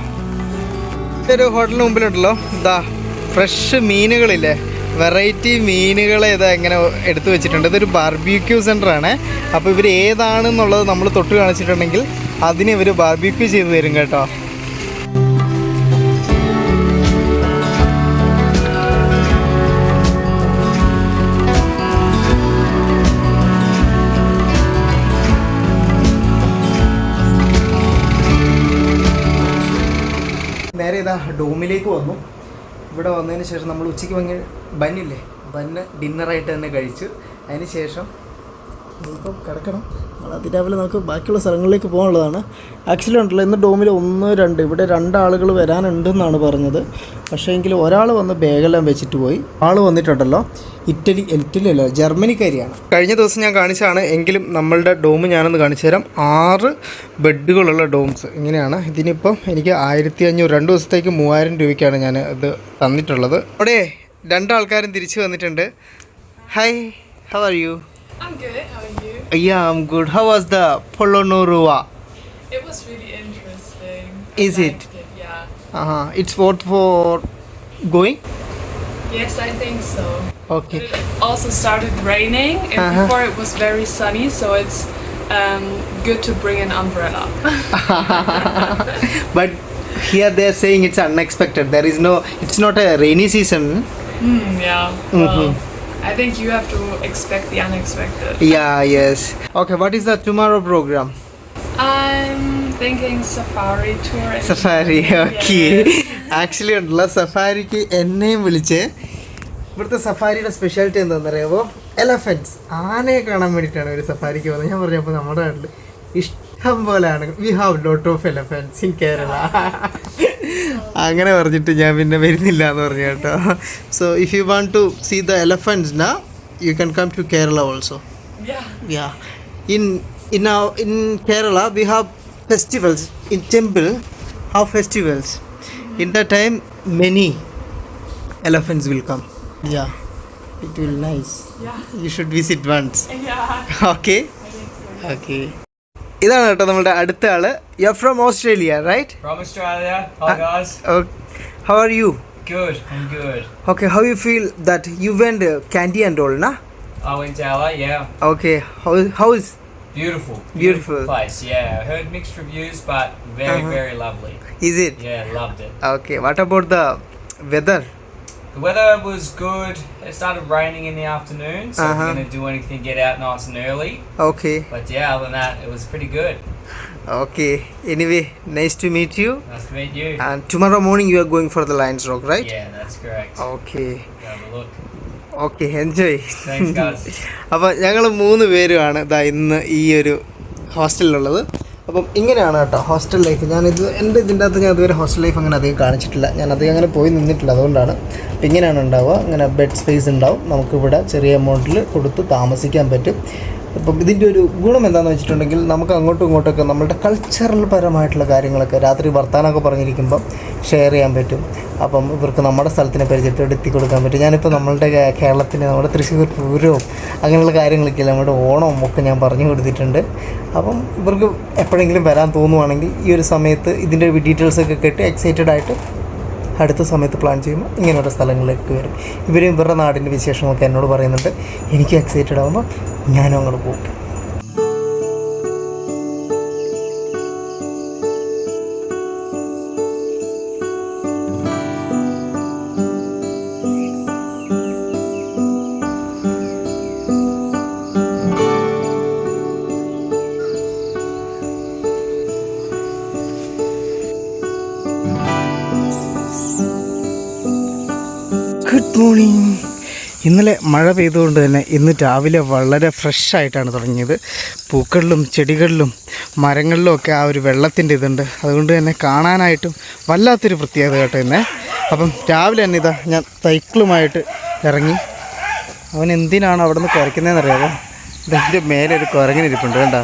[SPEAKER 1] ഒരു ഹോട്ടലിന് മുമ്പിലുണ്ടല്ലോ ഫ്രഷ് മീനുകളില്ലേ, വെറൈറ്റി മീനുകളെ ഇങ്ങനെ എടുത്തു വെച്ചിട്ടുണ്ട്. ഇതൊരു ബാർബിക്യൂ സെൻ്ററാണ്. അപ്പോൾ ഇവർ ഏതാണെന്നുള്ളത് നമ്മൾ തൊട്ട് കാണിച്ചിട്ടുണ്ടെങ്കിൽ അതിന് ഇവർ ബാർബിക്യൂ ചെയ്ത് തരും കേട്ടോ. നേരെ ഡോമിലേക്ക് വന്നു. ഇവിടെ വന്നതിന് ശേഷം നമ്മൾ ഉച്ചയ്ക്ക് വാങ്ങിയ ബന്ന് ഡിന്നറായിട്ട് തന്നെ കഴിച്ചു. അതിന് ശേഷം ഇപ്പം കിടക്കണം. അതിരാവിലെ നമുക്ക് ബാക്കിയുള്ള സ്ഥലങ്ങളിലേക്ക് പോകാനുള്ളതാണ്. ആക്ച്വലി ഉണ്ടല്ലോ ഇന്ന് ഡോമിൽ 1, 2 ഇവിടെ 2 ആളുകൾ വരാനുണ്ടെന്നാണ് പറഞ്ഞത്. പക്ഷേ എങ്കിൽ ഒരാൾ വന്ന് ബാഗെല്ലാം വെച്ചിട്ട് പോയി. ആൾ വന്നിട്ടുണ്ടല്ലോ ഇറ്റലി അല്ല ജർമ്മനിക്കാരിയാണ്. കഴിഞ്ഞ ദിവസം ഞാൻ കാണിച്ചതാണ്. എങ്കിലും നമ്മളുടെ ഡോം ഞാനൊന്ന് കാണിച്ചു തരാം. 6 ബെഡുകളുള്ള ഡോംസ് ഇങ്ങനെയാണ്. ഇതിനിപ്പം എനിക്ക് 1500 2 ദിവസത്തേക്ക് 3000 രൂപയ്ക്കാണ് ഞാൻ ഇത് തന്നിട്ടുള്ളത്. അവിടെ 2 ആൾക്കാരും തിരിച്ചു വന്നിട്ടുണ്ട്. Hi, how are U?
[SPEAKER 4] I'm good. How are you?
[SPEAKER 1] Yeah, I'm good. How was the Polonnaruwa?
[SPEAKER 4] It was really interesting.
[SPEAKER 1] Is
[SPEAKER 4] I
[SPEAKER 1] it?
[SPEAKER 4] liked it, yeah.
[SPEAKER 1] It's worth for going?
[SPEAKER 4] Yes, I think so.
[SPEAKER 1] Okay.
[SPEAKER 4] But it also started raining, and before it was very sunny, so it's good to bring an umbrella.
[SPEAKER 1] But here they're saying it's unexpected. It's not a rainy season.
[SPEAKER 4] Yeah. Well, I think you have to expect the unexpected.
[SPEAKER 1] Yeah, yes. Okay, what is the tomorrow program?
[SPEAKER 4] I'm thinking safari tour.
[SPEAKER 1] Safari, okay.
[SPEAKER 4] Yes.
[SPEAKER 1] Actually ഉണ്ടല്ലോ സഫാരിക്ക് എന്നെയും വിളിച്ച് ഇവിടുത്തെ സഫാരിയുടെ speciality എന്താണെന്ന് അറിയാമോ? എലഫൻറ്റ്സ്, ആനയെ കാണാൻ വേണ്ടിയിട്ടാണ് ഒരു സഫാരിക്ക് പോകുന്നത്. ഞാൻ പറഞ്ഞപ്പോൾ നമ്മുടെ നാട്ടിൽ ഇഷ്ടം പോലെയാണ്. We have lot of elephants in Kerala. അങ്ങനെ പറഞ്ഞിട്ട് ഞാൻ പിന്നെ വരുന്നില്ല എന്ന് പറഞ്ഞു കേട്ടോ. So if you want to see the elephants നാ you can come to Kerala also. Yeah. In Kerala we have festivals. In temple have festivals. In that time many elephants will come. Yeah. It will nice.
[SPEAKER 4] Yeah.
[SPEAKER 1] You should visit once.
[SPEAKER 4] Yeah.
[SPEAKER 1] Okay. Okay. ഇതാണ് കേട്ടോ നമ്മുടെ അടുത്ത ആള്. You're from Australia, right?
[SPEAKER 5] From Australia. Hi guys.
[SPEAKER 1] How are you?
[SPEAKER 5] Good. I'm good.
[SPEAKER 1] Okay, how you feel that you went candy and all, na?
[SPEAKER 5] I went to LA. Yeah.
[SPEAKER 1] Okay. How is
[SPEAKER 5] Beautiful place. Yeah. I heard mixed reviews, but very lovely.
[SPEAKER 1] is it?
[SPEAKER 5] Yeah, loved it.
[SPEAKER 1] Okay, what about the weather?
[SPEAKER 5] The weather was good. It started raining in the afternoon, so if we're gonna do anything, get out nice and early.
[SPEAKER 1] Okay.
[SPEAKER 5] But yeah, other than that, it was pretty good.
[SPEAKER 1] Okay. Anyway, nice to meet you.
[SPEAKER 5] Nice to meet you.
[SPEAKER 1] And tomorrow morning you are going for the Lions Rock, right?
[SPEAKER 5] Yeah, that's correct.
[SPEAKER 1] Okay.
[SPEAKER 5] Have a look.
[SPEAKER 1] Okay, enjoy.
[SPEAKER 5] Thanks, guys.
[SPEAKER 1] അപ്പോൾ ഞങ്ങൾ 3 പേരുമാണ് ഇതാ ഇന്ന് ഈ ഒരു ഹോസ്റ്റലിലുള്ളത്. അപ്പം ഇങ്ങനെയാണ് കേട്ടോ hostel life. ഇതിൻ്റെ അകത്ത് ഞാൻ ഇതുവരെ ഹോസ്റ്റൽ ലൈഫ് അങ്ങനെ അധികം കാണിച്ചിട്ടില്ല. ഞാൻ അധികം അങ്ങനെ പോയി നിന്നിട്ടില്ല, അതുകൊണ്ടാണ്. അപ്പം ഇങ്ങനെയാണ് ഉണ്ടാവുക. അങ്ങനെ ബെഡ് സ്പേസ് ഉണ്ടാവും. നമുക്കിവിടെ ചെറിയ എമൗണ്ടിൽ കൊടുത്ത് താമസിക്കാൻ പറ്റും. അപ്പം ഇതിൻ്റെ ഒരു ഗുണം എന്താണെന്ന് വെച്ചിട്ടുണ്ടെങ്കിൽ നമുക്ക് അങ്ങോട്ടും ഇങ്ങോട്ടൊക്കെ നമ്മളുടെ കൾച്ചറൽ പരമായിട്ടുള്ള കാര്യങ്ങളൊക്കെ രാത്രി വർത്താനമൊക്കെ പറഞ്ഞിരിക്കുമ്പം ഷെയർ ചെയ്യാൻ പറ്റും. അപ്പം ഇവർക്ക് നമ്മുടെ സ്ഥലത്തിനെ പരിചയത്തോടെ എത്തി കൊടുക്കാൻ പറ്റും. ഞാനിപ്പോൾ നമ്മളുടെ കേരളത്തിന് നമ്മുടെ തൃശ്ശൂർ പൂരവും അങ്ങനെയുള്ള കാര്യങ്ങളൊക്കെ നമ്മുടെ ഓണവും ഒക്കെ ഞാൻ പറഞ്ഞു കൊടുത്തിട്ടുണ്ട്. അപ്പം ഇവർക്ക് എപ്പോഴെങ്കിലും വരാൻ തോന്നുവാണെങ്കിൽ ഈ ഒരു സമയത്ത് ഇതിൻ്റെ ഡീറ്റെയിൽസൊക്കെ കേട്ട് എക്സൈറ്റഡ് ആയിട്ട് അടുത്ത സമയത്ത് പ്ലാൻ ചെയ്യുമ്പോൾ ഇങ്ങനെയുള്ള സ്ഥലങ്ങളിലേക്ക് വരും. ഇവരും ഇവരുടെ നാടിൻ്റെ വിശേഷമൊക്കെ എന്നോട് പറയുന്നുണ്ട്. എനിക്ക് എക്സൈറ്റഡ് ആകുമ്പോൾ ഞാനും അങ്ങോട്ട് പോകും. Good morning. ഇന്നലെ മഴ പെയ്തുകൊണ്ട് തന്നെ ഇന്ന് രാവിലെ വളരെ ഫ്രഷായിട്ടാണ് തുടങ്ങിയത്. പൂക്കളിലും ചെടികളിലും മരങ്ങളിലും ഒക്കെ ആ ഒരു വെള്ളത്തിൻ്റെ ഇതുണ്ട്. അതുകൊണ്ട് തന്നെ കാണാനായിട്ടും വല്ലാത്തൊരു പ്രത്യേകത കേട്ടോ ഇന്ന്. അപ്പം രാവിലെ തന്നെ ഇതാ ഞാൻ സൈക്കിളുമായിട്ട് ഇറങ്ങി. അവൻ എന്തിനാണ് അവിടെ നിന്ന് കുരയ്ക്കുന്നതെന്ന് അറിയാമോ? ഇതിൻ്റെ മേലെ ഒരു കുരങ്ങനിരിപ്പുണ്ട് കേട്ടോ.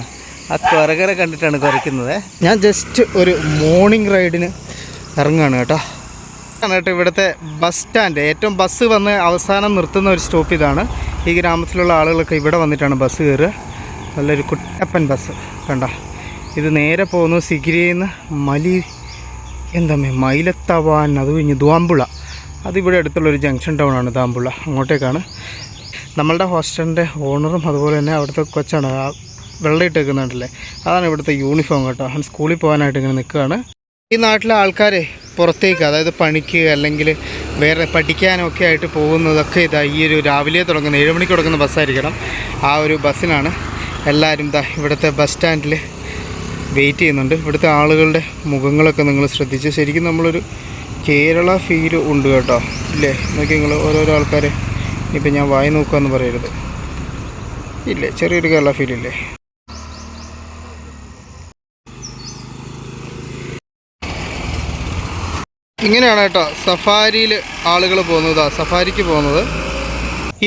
[SPEAKER 1] ആ കുരകരെ കണ്ടിട്ടാണ് കുരയ്ക്കുന്നത്. ഞാൻ ജസ്റ്റ് ഒരു മോർണിംഗ് റൈഡിന് ഇറങ്ങുകയാണ് കേട്ടോ. കേട്ടോ ഇവിടുത്തെ ബസ് സ്റ്റാൻഡ്. ഏറ്റവും ബസ് വന്ന് അവസാനം നിർത്തുന്ന ഒരു സ്റ്റോപ്പ് ഇതാണ്. ഈ ഗ്രാമത്തിലുള്ള ആളുകളൊക്കെ ഇവിടെ വന്നിട്ടാണ് ബസ് കയറുക. നല്ലൊരു കുട്ടപ്പൻ ബസ് കണ്ട. ഇത് നേരെ പോകുന്നു സിഗിരിയിൽ നിന്ന് മൈലത്തവാൻ, അത് കഴിഞ്ഞ് ദാമ്പുള. അതിവിടെ അടുത്തുള്ളൊരു ജംഗ്ഷൻ ടൗണാണ് ദാമ്പുള. അങ്ങോട്ടേക്കാണ്. നമ്മളുടെ ഹോസ്റ്റലിൻ്റെ ഓണറും അതുപോലെ തന്നെ അവിടുത്തെ കൊച്ചാണ്. ആ വെള്ളയിട്ട് വെക്കുന്നുണ്ടല്ലേ, അതാണ് ഇവിടുത്തെ യൂണിഫോം കേട്ടോ. അവൻ സ്കൂളിൽ പോകാനായിട്ട് ഇങ്ങനെ നിൽക്കുകയാണ്. ഈ നാട്ടിലെ ആൾക്കാരെ പുറത്തേക്ക്, അതായത് പണിക്ക് അല്ലെങ്കിൽ വേറെ പഠിക്കാനൊക്കെ ആയിട്ട് പോകുന്നതൊക്കെ ഇതാ ഈ ഒരു രാവിലെ തുടങ്ങുന്ന 7 മണിക്ക് തുടങ്ങുന്ന ബസ്സായിരിക്കണം. ആ ഒരു ബസ്സിനാണ് എല്ലാവരും ഇതാ ഇവിടുത്തെ ബസ് സ്റ്റാൻഡിൽ വെയിറ്റ് ചെയ്യുന്നുണ്ട്. ഇവിടുത്തെ ആളുകളുടെ മുഖങ്ങളൊക്കെ നിങ്ങൾ ശ്രദ്ധിച്ച് ശരിക്കും നമ്മളൊരു കേരള ഫീൽ ഉണ്ട് കേട്ടോ. ഇല്ലേ നോക്കി നിങ്ങൾ ഓരോരോ ആൾക്കാരെ. ഇപ്പം ഞാൻ വായി നോക്കുകയെന്ന് പറയരുത്. ഇല്ലേ ചെറിയൊരു കേരള ഫീലില്ലേ. ഇങ്ങനെയാണ് കേട്ടോ സഫാരിയിൽ ആളുകൾ പോകുന്നത്. സഫാരിക്ക് പോകുന്നത്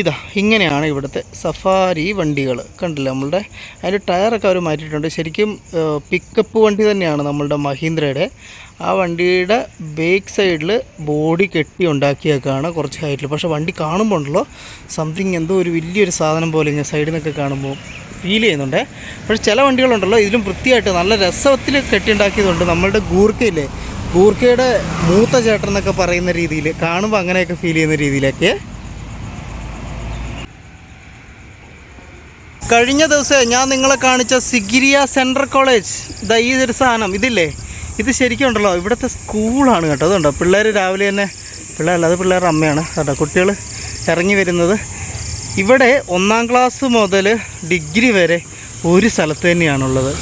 [SPEAKER 1] ഇതാ ഇങ്ങനെയാണ് ഇവിടുത്തെ സഫാരി വണ്ടികൾ. കണ്ടില്ല നമ്മളുടെ അതിൻ്റെ ടയറൊക്കെ അവർ മാറ്റിയിട്ടുണ്ട്. ശരിക്കും പിക്കപ്പ് വണ്ടി തന്നെയാണ് നമ്മളുടെ മഹീന്ദ്രയുടെ. ആ വണ്ടിയുടെ ബേക്ക് സൈഡിൽ ബോഡി കെട്ടി ഉണ്ടാക്കിയൊക്കെയാണ് കുറച്ച് ഹൈറ്റിൽ. പക്ഷേ വണ്ടി കാണുമ്പോൾ ഉണ്ടല്ലോ സംതിങ് എന്തോ ഒരു വലിയൊരു സാധനം പോലെ ഇങ്ങനെ സൈഡിൽ നിന്നൊക്കെ കാണുമ്പോൾ ഫീൽ ചെയ്യുന്നുണ്ട്. പക്ഷേ ചില വണ്ടികളുണ്ടല്ലോ ഇതിലും വൃത്തിയായിട്ട് നല്ല രസത്തിൽ കെട്ടിയുണ്ടാക്കിയതുണ്ട്. നമ്മളുടെ ഗൂർക്കയില്ലേ, ഗൂർക്കയുടെ മൂത്ത ചേട്ടൻ എന്നൊക്കെ പറയുന്ന രീതിയിൽ കാണുമ്പോൾ അങ്ങനെയൊക്കെ ഫീൽ ചെയ്യുന്ന രീതിയിലൊക്കെ. കഴിഞ്ഞ ദിവസം ഞാൻ നിങ്ങളെ കാണിച്ച സിഗിരിയ സെൻട്രൽ കോളേജ്, ഇതാ ഈ ഒരു സാധനം ഇതില്ലേ, ഇത് ശരിക്കും ഉണ്ടല്ലോ ഇവിടുത്തെ സ്കൂളാണ് കേട്ടോ. അതുണ്ടോ പിള്ളേർ രാവിലെ തന്നെ, പിള്ളേരല്ല അത് പിള്ളേരുടെ അമ്മയാണ് കേട്ടോ, കുട്ടികൾ ഇറങ്ങി വരുന്നത്. ഇവിടെ 1ാം ക്ലാസ് മുതൽ ഡിഗ്രി വരെ ഒരു സ്ഥലത്ത് തന്നെയാണുള്ളത്.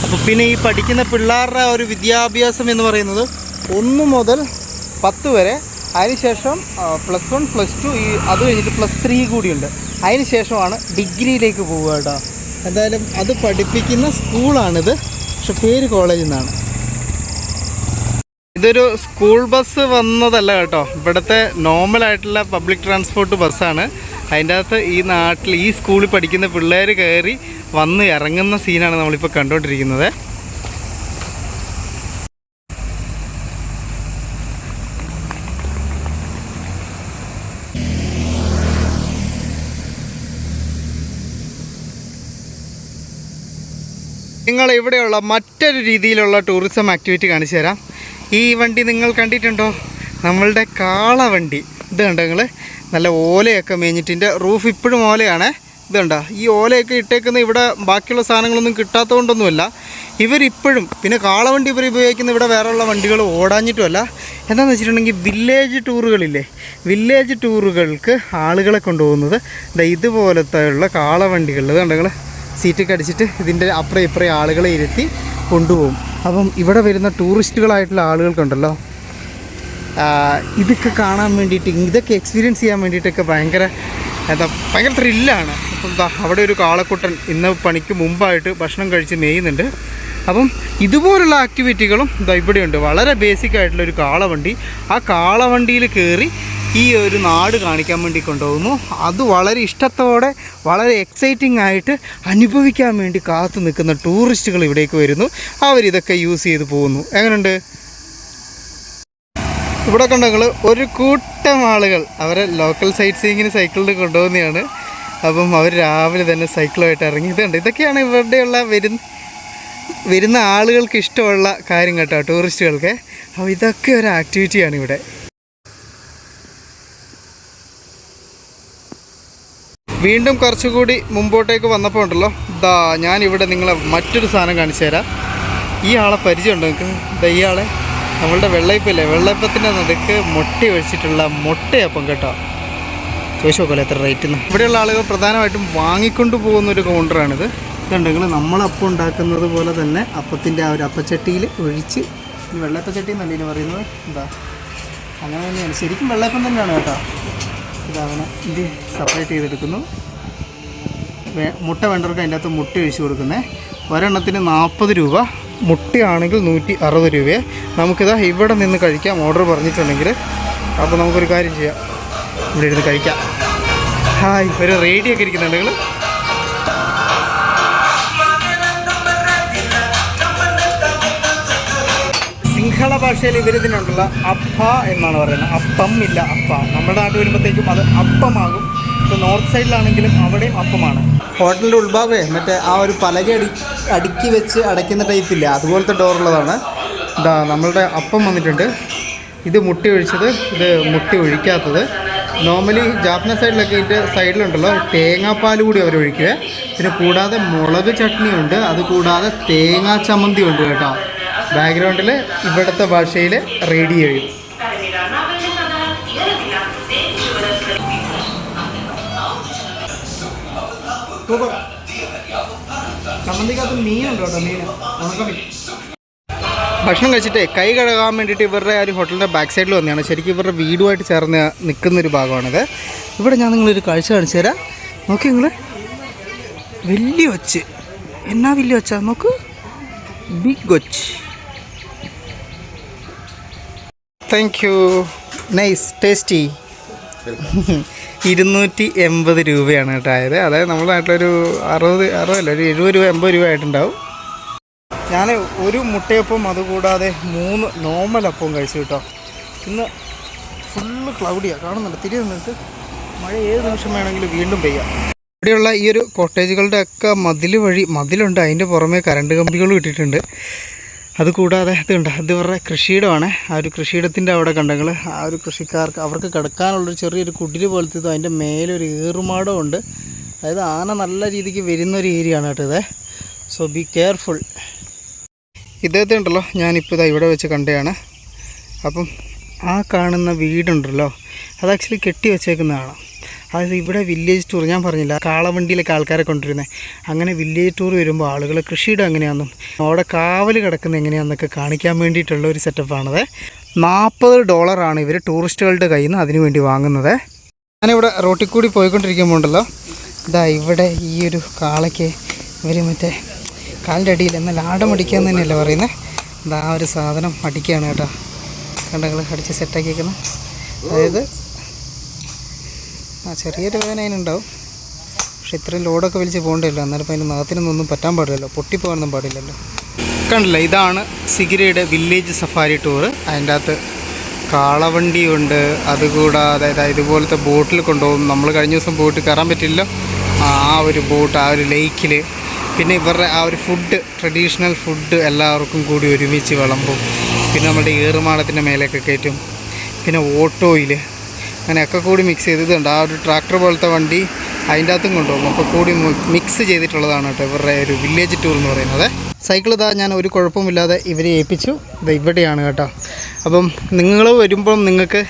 [SPEAKER 1] അപ്പോൾ പിന്നെ ഈ പഠിക്കുന്ന പിള്ളേരുടെ ഒരു വിദ്യാഭ്യാസം എന്ന് പറയുന്നത് 1 മുതൽ 10 വരെ അതിനുശേഷം +1 +2 അത് കഴിഞ്ഞിട്ട് +3 കൂടിയുണ്ട്. അതിന് ശേഷമാണ് ഡിഗ്രിയിലേക്ക് പോവുക കേട്ടോ. എന്തായാലും അത് പഠിപ്പിക്കുന്ന സ്കൂളാണിത്, പക്ഷെ പേര് കോളേജിൽ നിന്നാണ്. ഇതൊരു സ്കൂൾ ബസ് വന്നതല്ല കേട്ടോ, ഇവിടുത്തെ നോർമലായിട്ടുള്ള പബ്ലിക് ട്രാൻസ്പോർട്ട് ബസ്സാണ്. അതിൻ്റെ അകത്ത് ഈ നാട്ടിൽ ഈ സ്കൂളിൽ പഠിക്കുന്ന പിള്ളേർ കയറി വന്ന് ഇറങ്ങുന്ന സീനാണ് നമ്മളിപ്പോൾ കണ്ടുകൊണ്ടിരിക്കുന്നത്. നിങ്ങൾ ഇവിടെയുള്ള മറ്റൊരു രീതിയിലുള്ള ടൂറിസം ആക്ടിവിറ്റി കാണിച്ചു തരാം. ഈ വണ്ടി നിങ്ങൾ കണ്ടിട്ടുണ്ടോ? നമ്മളുടെ കാളവണ്ടി. ഇത് കണ്ടോ നിങ്ങൾ? നല്ല ഓലയൊക്കെ മേഞ്ഞിട്ടിൻ്റെ റൂഫ് ഇപ്പോഴും ഓലയാണ്. ഇത് കണ്ടോ? ഈ ഓലയൊക്കെ ഇട്ടേക്കുന്ന ഇവിടെ ബാക്കിയുള്ള സാധനങ്ങളൊന്നും കിട്ടാത്തതുകൊണ്ടൊന്നുമല്ല, ഇവരിപ്പോഴും. പിന്നെ കാളവണ്ടി ഇവർ ഉപയോഗിക്കുന്ന ഇവിടെ വേറെയുള്ള വണ്ടികൾ ഓടാഞ്ഞിട്ടുമല്ല. എന്താണെന്ന് വെച്ചിട്ടുണ്ടെങ്കിൽ വില്ലേജ് ടൂറുകളില്ലേ, വില്ലേജ് ടൂറുകൾക്ക് ആളുകളെ കൊണ്ടുപോകുന്നത് ഇതുപോലത്തെ ഉള്ള കാളവണ്ടികളിൽ. ഇത് കണ്ടോ നിങ്ങൾ? സീറ്റൊക്കെ അടിച്ചിട്ട് ഇതിൻ്റെ അപ്പുറം ഇപ്പുറം ആളുകളെ ഇരുത്തി കൊണ്ടുപോകും. അപ്പം ഇവിടെ വരുന്ന ടൂറിസ്റ്റുകളായിട്ടുള്ള ആളുകൾക്കുണ്ടല്ലോ, ഇതൊക്കെ കാണാൻ വേണ്ടിയിട്ട്, ഇതൊക്കെ എക്സ്പീരിയൻസ് ചെയ്യാൻ വേണ്ടിയിട്ടൊക്കെ ഭയങ്കര ത്രില്ലാണ്. അപ്പം അവിടെ ഒരു കാളക്കുട്ടൻ ഇന്ന് പണിക്ക് മുമ്പായിട്ട് ഭക്ഷണം കഴിച്ച് മേയുന്നുണ്ട്. അപ്പം ഇതുപോലുള്ള ആക്ടിവിറ്റികളും ഇവിടെയുണ്ട്. വളരെ ബേസിക് ആയിട്ടുള്ളൊരു കാളവണ്ടി. ആ കാളവണ്ടിയിൽ കയറി ഈ ഒരു നാട് കാണിക്കാൻ വേണ്ടി കൊണ്ടുപോകുന്നു. അത് വളരെ ഇഷ്ടത്തോടെ വളരെ എക്സൈറ്റിംഗ് ആയിട്ട് അനുഭവിക്കാൻ വേണ്ടി കാത്തു നിൽക്കുന്ന ടൂറിസ്റ്റുകൾ ഇവിടേക്ക് വരുന്നു. അവരിതൊക്കെ യൂസ് ചെയ്ത് പോകുന്നു. എങ്ങനെയുണ്ട്? ഇവിടെ കണ്ടങ്ങൾ ഒരു കൂട്ടം ആളുകൾ അവരെ ലോക്കൽ സൈറ്റ് സീയിങ്ങിന് സൈക്കിളിൽ കൊണ്ടുപോകുന്നതാണ്. അപ്പം അവർ രാവിലെ തന്നെ സൈക്കിളുമായിട്ട് ഇറങ്ങി. ഇതുണ്ട്, ഇതൊക്കെയാണ് ഇവരുടെയുള്ള വരുന്ന ആളുകൾക്ക് ഇഷ്ടമുള്ള കാര്യം കേട്ടോ, ടൂറിസ്റ്റുകൾക്ക്. അപ്പോൾ ഇതൊക്കെ ഒരു ആക്ടിവിറ്റിയാണ് ഇവിടെ. വീണ്ടും കുറച്ചുകൂടി മുമ്പോട്ടേക്ക് വന്നപ്പോൾ ഉണ്ടല്ലോ, ഞാനിവിടെ നിങ്ങളെ മറ്റൊരു സാധനം കാണിച്ചു തരാം. ഈ ആളെ പരിചയമുണ്ടോ നിങ്ങൾക്ക്? ഇയാളെ നമ്മളുടെ വെള്ളയപ്പല്ലേ, വെള്ളയപ്പത്തിൻ്റെ നടുക്ക് മുട്ട ഒഴിച്ചിട്ടുള്ള മുട്ടയപ്പം കേട്ടോ. ചോദിച്ചു നോക്കല്ലോ എത്ര റേറ്റ്. ഇവിടെയുള്ള ആളുകൾ പ്രധാനമായിട്ടും വാങ്ങിക്കൊണ്ട് പോകുന്നൊരു കൗണ്ടറാണിത്. ഇതുണ്ടെങ്കിൽ നമ്മളപ്പം ഉണ്ടാക്കുന്നത് പോലെ തന്നെ അപ്പത്തിൻ്റെ ആ ഒരു അപ്പച്ചട്ടിയിൽ ഒഴിച്ച്, ഈ വെള്ളയപ്പച്ചട്ടി എന്നല്ലേ പറയുന്നത്, അങ്ങനെ തന്നെയാണ്. ശരിക്കും വെള്ളയപ്പം തന്നെയാണ് കേട്ടോ. ഇതങ്ങനെ ഇത് സെപ്പറേറ്റ് ചെയ്തെടുക്കുന്നു. മുട്ട വേണ്ടവർക്ക് അതിൻ്റെ അകത്ത് മുട്ട ഒഴിച്ച് കൊടുക്കുന്നത്. ഒരെണ്ണത്തിന് 40 രൂപ, മുട്ടയാണെങ്കിൽ 160 രൂപയെ. നമുക്കിതാ ഇവിടെ നിന്ന് കഴിക്കാം ഓർഡർ പറഞ്ഞിട്ടുണ്ടെങ്കിൽ. അപ്പോൾ നമുക്കൊരു കാര്യം ചെയ്യാം, ഇവിടെ ഇരുന്ന് കഴിക്കാം. ഹായ്, ഒരു റേഡിയോ ഒക്കെ ഇരിക്കുന്നുണ്ടെങ്കിൽ. സിംഹള ഭാഷയിൽ ഇവരിതിനുണ്ടല്ല അപ്പ എന്നാണ് പറയുന്നത്. അപ്പം ഇല്ല, അപ്പ. നമ്മുടെ നാട്ടിൽ വരുമ്പോഴത്തേക്കും അത് അപ്പമാകും. ഇപ്പോൾ നോർത്ത് സൈഡിലാണെങ്കിലും അവിടെയും അപ്പമാണ്. ഹോട്ടലിൻ്റെ ഉൾഭാഗമേ മറ്റേ ആ ഒരു പലക അടുക്കി വെച്ച് അടയ്ക്കുന്ന ടൈപ്പില്ല, അതുപോലത്തെ ഡോറുള്ളതാണ്. നമ്മളുടെ അപ്പം വന്നിട്ടുണ്ട്. ഇത് മുട്ടി ഒഴിച്ചത്, ഇത് മുട്ടി ഒഴിക്കാത്തത്. നോർമലി ജാപ്പനീസ് സൈഡിലൊക്കെ ഇതിൻ്റെ സൈഡിലുണ്ടല്ലോ തേങ്ങാപ്പാൽ കൂടി അവർ ഒഴിക്കുക. പിന്നെ കൂടാതെ മുളക് ചട്നിയുണ്ട്, അതുകൂടാതെ തേങ്ങാ ചമ്മന്തി ഉണ്ട് കേട്ടോ. ബാക്ക്ഗ്രൗണ്ടിൽ ഇവിടുത്തെ ഭാഷയിൽ റേഡിയോ ചെയ്യും. ചമ്മന്തിക്കകത്ത് മീനുണ്ട് കേട്ടോ, മീൻ. ഭക്ഷണം കഴിച്ചിട്ടേ കൈ കഴുകാൻ വേണ്ടിയിട്ട് ഇവരുടെ ആ ഒരു ഹോട്ടലിൻ്റെ ബാക്ക് സൈഡിൽ വന്നതാണ്. ശരിക്കും ഇവരുടെ വീടുമായിട്ട് ചേർന്ന് നിൽക്കുന്നൊരു ഭാഗമാണിത്. ഇവിടെ ഞാൻ നിങ്ങളൊരു കാഴ്ച കാണിച്ചു തരാം. നോക്കി നിങ്ങൾ, വലിയ ഒച്ച്. എന്നാ വലിയ ഒച്ച നോക്ക്, ബിഗ് ഒച്ച്. Thank you, nice, tasty. 280 രൂപയാണ് കേട്ടോ ആയത്. അതായത് നമ്മുടെ നാട്ടിലൊരു 60 അല്ല, ഒരു 70 രൂപ 80 രൂപ ആയിട്ടുണ്ടാവും. ഞാൻ ഒരു മുട്ടയപ്പം അതുകൂടാതെ 3 നോർമൽ അപ്പവും കഴിച്ചു കേട്ടോ. ഇന്ന് ഫുള്ള് ക്ലൗഡിയാണ്, കാണുന്നുണ്ട്. തിരികെ നിന്നിട്ട് മഴ ഏത് നിമിഷം വേണമെങ്കിലും വീണ്ടും പെയ്യാം. ഇവിടെയുള്ള ഈ ഒരു കോട്ടേജുകളുടെ ഒക്കെ മതിലുണ്ട്. അതിൻ്റെ പുറമേ കറണ്ട് കമ്പികളും ഇട്ടിട്ടുണ്ട്. അതുകൂടാതെ ഇതുണ്ട്, അത് ഇവരുടെ കൃഷിയിടമാണ്. ആ ഒരു കൃഷിയിടത്തിൻ്റെ അവിടെ കണ്ടെങ്കിൽ ആ ഒരു കൃഷിക്കാർക്ക് അവർക്ക് കിടക്കാനുള്ളൊരു ചെറിയൊരു കുടില് പോലത്തെ ഇതും, അതിൻ്റെ മേലൊരു ഏറുമാടം ഉണ്ട്. അതായത് ആന നല്ല രീതിക്ക് വരുന്നൊരു ഏരിയ ആണ് കേട്ടോ ഇത്. So be careful. ഇദ്ദേഹത്തെ ഉണ്ടല്ലോ ഞാനിപ്പോൾ ഇവിടെ വെച്ച് കണ്ടതാണ്. അപ്പം ആ കാണുന്ന വീടുണ്ടല്ലോ അത് ആക്ച്വലി കെട്ടി വെച്ചേക്കുന്നതാണ്. അതായത് ഇവിടെ വില്ലേജ് ടൂർ ഞാൻ പറഞ്ഞില്ല കാളവണ്ടിയിലൊക്കെ ആൾക്കാരെ കൊണ്ടുവരുന്നത്, അങ്ങനെ വില്ലേജ് ടൂർ വരുമ്പോൾ ആളുകൾ കൃഷിയുടെ എങ്ങനെയാണെന്നും അവിടെ കാവൽ കിടക്കുന്നത് എങ്ങനെയാണെന്നൊക്കെ കാണിക്കാൻ വേണ്ടിയിട്ടുള്ള ഒരു സെറ്റപ്പാണത്. $40 ഇവർ ടൂറിസ്റ്റുകളുടെ കയ്യിൽ നിന്ന് അതിനു വേണ്ടി വാങ്ങുന്നത്. ഞാനിവിടെ റോട്ടിൽ കൂടി പോയിക്കൊണ്ടിരിക്കുമ്പോൾ ഉണ്ടല്ലോ, ഇതാ ഇവിടെ ഈ ഒരു കാളയ്ക്ക് ഇവർ മറ്റേ കാലിൻ്റെ അടിയിൽ എന്നാൽ ആടമടിക്കുക എന്ന് തന്നെയല്ലേ പറയുന്നത്. ഇതാ ആ ഒരു സാധനം അടിക്കുകയാണ് കേട്ടോ, കണ്ടങ്ങൾ അടിച്ച് സെറ്റാക്കിയിരിക്കുന്നത്. അതായത് ചെറിയൊരു വേദന അതിനുണ്ടാവും, പക്ഷെ ഇത്രയും ലോഡൊക്കെ വലിച്ച് പോകണ്ടല്ലോ, എന്നാലും ഇപ്പം അതിൻ്റെ നാത്തിനൊന്നും പറ്റാൻ പാടില്ലല്ലോ, പൊട്ടിപ്പോകാനൊന്നും പാടില്ലല്ലോ. കണ്ടില്ല, ഇതാണ് സിഗിരയുടെ വില്ലേജ് സഫാരി ടൂറ്. അതിൻ്റെ അകത്ത് കാളവണ്ടിയുണ്ട്, അതുകൂടാതെ ഇതുപോലത്തെ ബോട്ടിൽ കൊണ്ടുപോകും. നമ്മൾ കഴിഞ്ഞ ദിവസം ബോട്ട് കയറാൻ പറ്റില്ല, ആ ഒരു ബോട്ട് ആ ഒരു ലേക്കിൽ. പിന്നെ ഇവരുടെ ആ ഒരു ഫുഡ്, ട്രഡീഷണൽ ഫുഡ് എല്ലാവർക്കും കൂടി ഒരുമിച്ച് വിളമ്പും. പിന്നെ നമ്മുടെ ഏറുമാടത്തിൻ്റെ മേലേക്ക് കയറ്റും. പിന്നെ ഓട്ടോയിൽ അങ്ങനെയൊക്കെ കൂടി മിക്സ് ചെയ്തിട്ടുണ്ട്. ആ ഒരു ട്രാക്ടർ പോലത്തെ വണ്ടി അതിൻ്റെ അകത്തും കൊണ്ടുപോകും. അപ്പോൾ കൂടി മിക്സ് ചെയ്തിട്ടുള്ളതാണ് കേട്ടോ ഇവരുടെ ഒരു വില്ലേജ് ടൂർ എന്ന് പറയുന്നത്. സൈക്കിൾ ഇതാ ഞാൻ ഒരു കുഴപ്പമില്ലാതെ ഇവരെ ഏൽപ്പിച്ചു. ഇത് ഇവിടെയാണ് കേട്ടോ. അപ്പം നിങ്ങൾ വരുമ്പം നിങ്ങൾക്ക്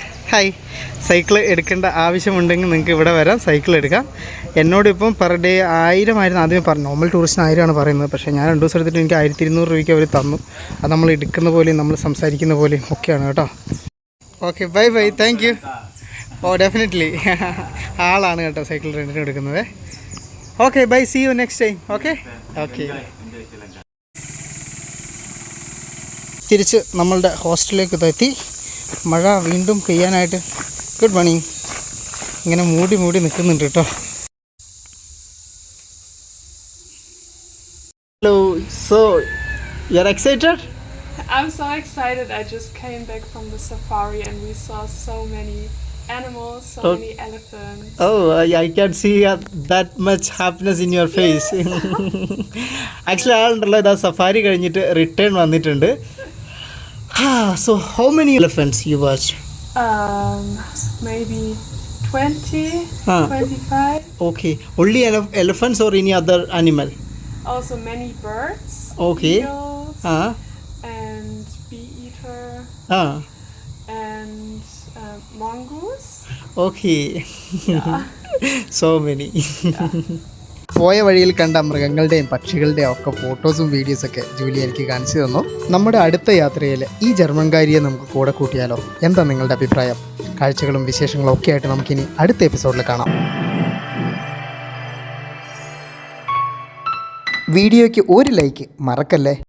[SPEAKER 1] സൈക്കിൾ എടുക്കേണ്ട ആവശ്യമുണ്ടെങ്കിൽ നിങ്ങൾക്ക് ഇവിടെ വരാം, സൈക്കിൾ എടുക്കാം. എന്നോടിപ്പം പെർ ഡേ 1000 ആയിരുന്നു ആദ്യമേ പറഞ്ഞു. നോർമൽ ടൂറിസ്റ്റിന് 1000 പറയുന്നത്, പക്ഷേ ഞാൻ 2 ദിവസം എടുത്തിട്ട് എനിക്ക് 1200 രൂപയ്ക്ക് അവർ തന്നു. അത് നമ്മൾ എടുക്കുന്ന പോലെയും നമ്മൾ സംസാരിക്കുന്ന പോലെയും ഒക്കെയാണ് കേട്ടോ. Okay, bye bye, thank you. Oh definitely ആളാണ് കേട്ടോ സൈക്കിൾ റെൻറ്റിന് എടുക്കുന്നത്. Okay, bye, see you next time. Okay okay. തിരിച്ച് നമ്മളുടെ ഹോസ്റ്റലിലേക്ക് എത്തി. മഴ വീണ്ടും പെയ്യാനായിട്ട് ഗുഡ് മോർണിംഗ് ഇങ്ങനെ മൂടി നിൽക്കുന്നുണ്ട് കേട്ടോ. Hello, so you are excited?
[SPEAKER 4] I'm so excited. I just came back from the safari and we saw so many animals, so many elephants.
[SPEAKER 1] Oh, I can see that much happiness in your face. Actually, ആളുണ്ടല്ലോ ഇതാ safari കഴിഞ്ഞിട്ട് return വന്നിട്ടുണ്ട്. So how many elephants you watched?
[SPEAKER 4] Maybe 20, 25.
[SPEAKER 1] Okay, only elephants or any other animal?
[SPEAKER 4] Also many birds.
[SPEAKER 1] Okay.
[SPEAKER 4] Eagles, and bee eater and mongoose.
[SPEAKER 1] Okay. So many. പോയ വഴിയിൽ കണ്ട മൃഗങ്ങളുടെയും പക്ഷികളുടെയും ഒക്കെ ഫോട്ടോസും വീഡിയോസൊക്കെ ജൂലി എനിക്ക് കാണിച്ചു തന്നു. നമ്മുടെ അടുത്ത യാത്രയിൽ ഈ ജർമ്മൻകാരിയെ നമുക്ക് കൂടെ കൂട്ടിയാലോ? എന്താ നിങ്ങളുടെ അഭിപ്രായം? കാഴ്ചകളും വിശേഷങ്ങളും ഒക്കെ ആയിട്ട് നമുക്കിനി അടുത്ത എപ്പിസോഡിൽ കാണാം. വീഡിയോയ്ക്ക് ഒരു ലൈക്ക് മറക്കല്ലേ.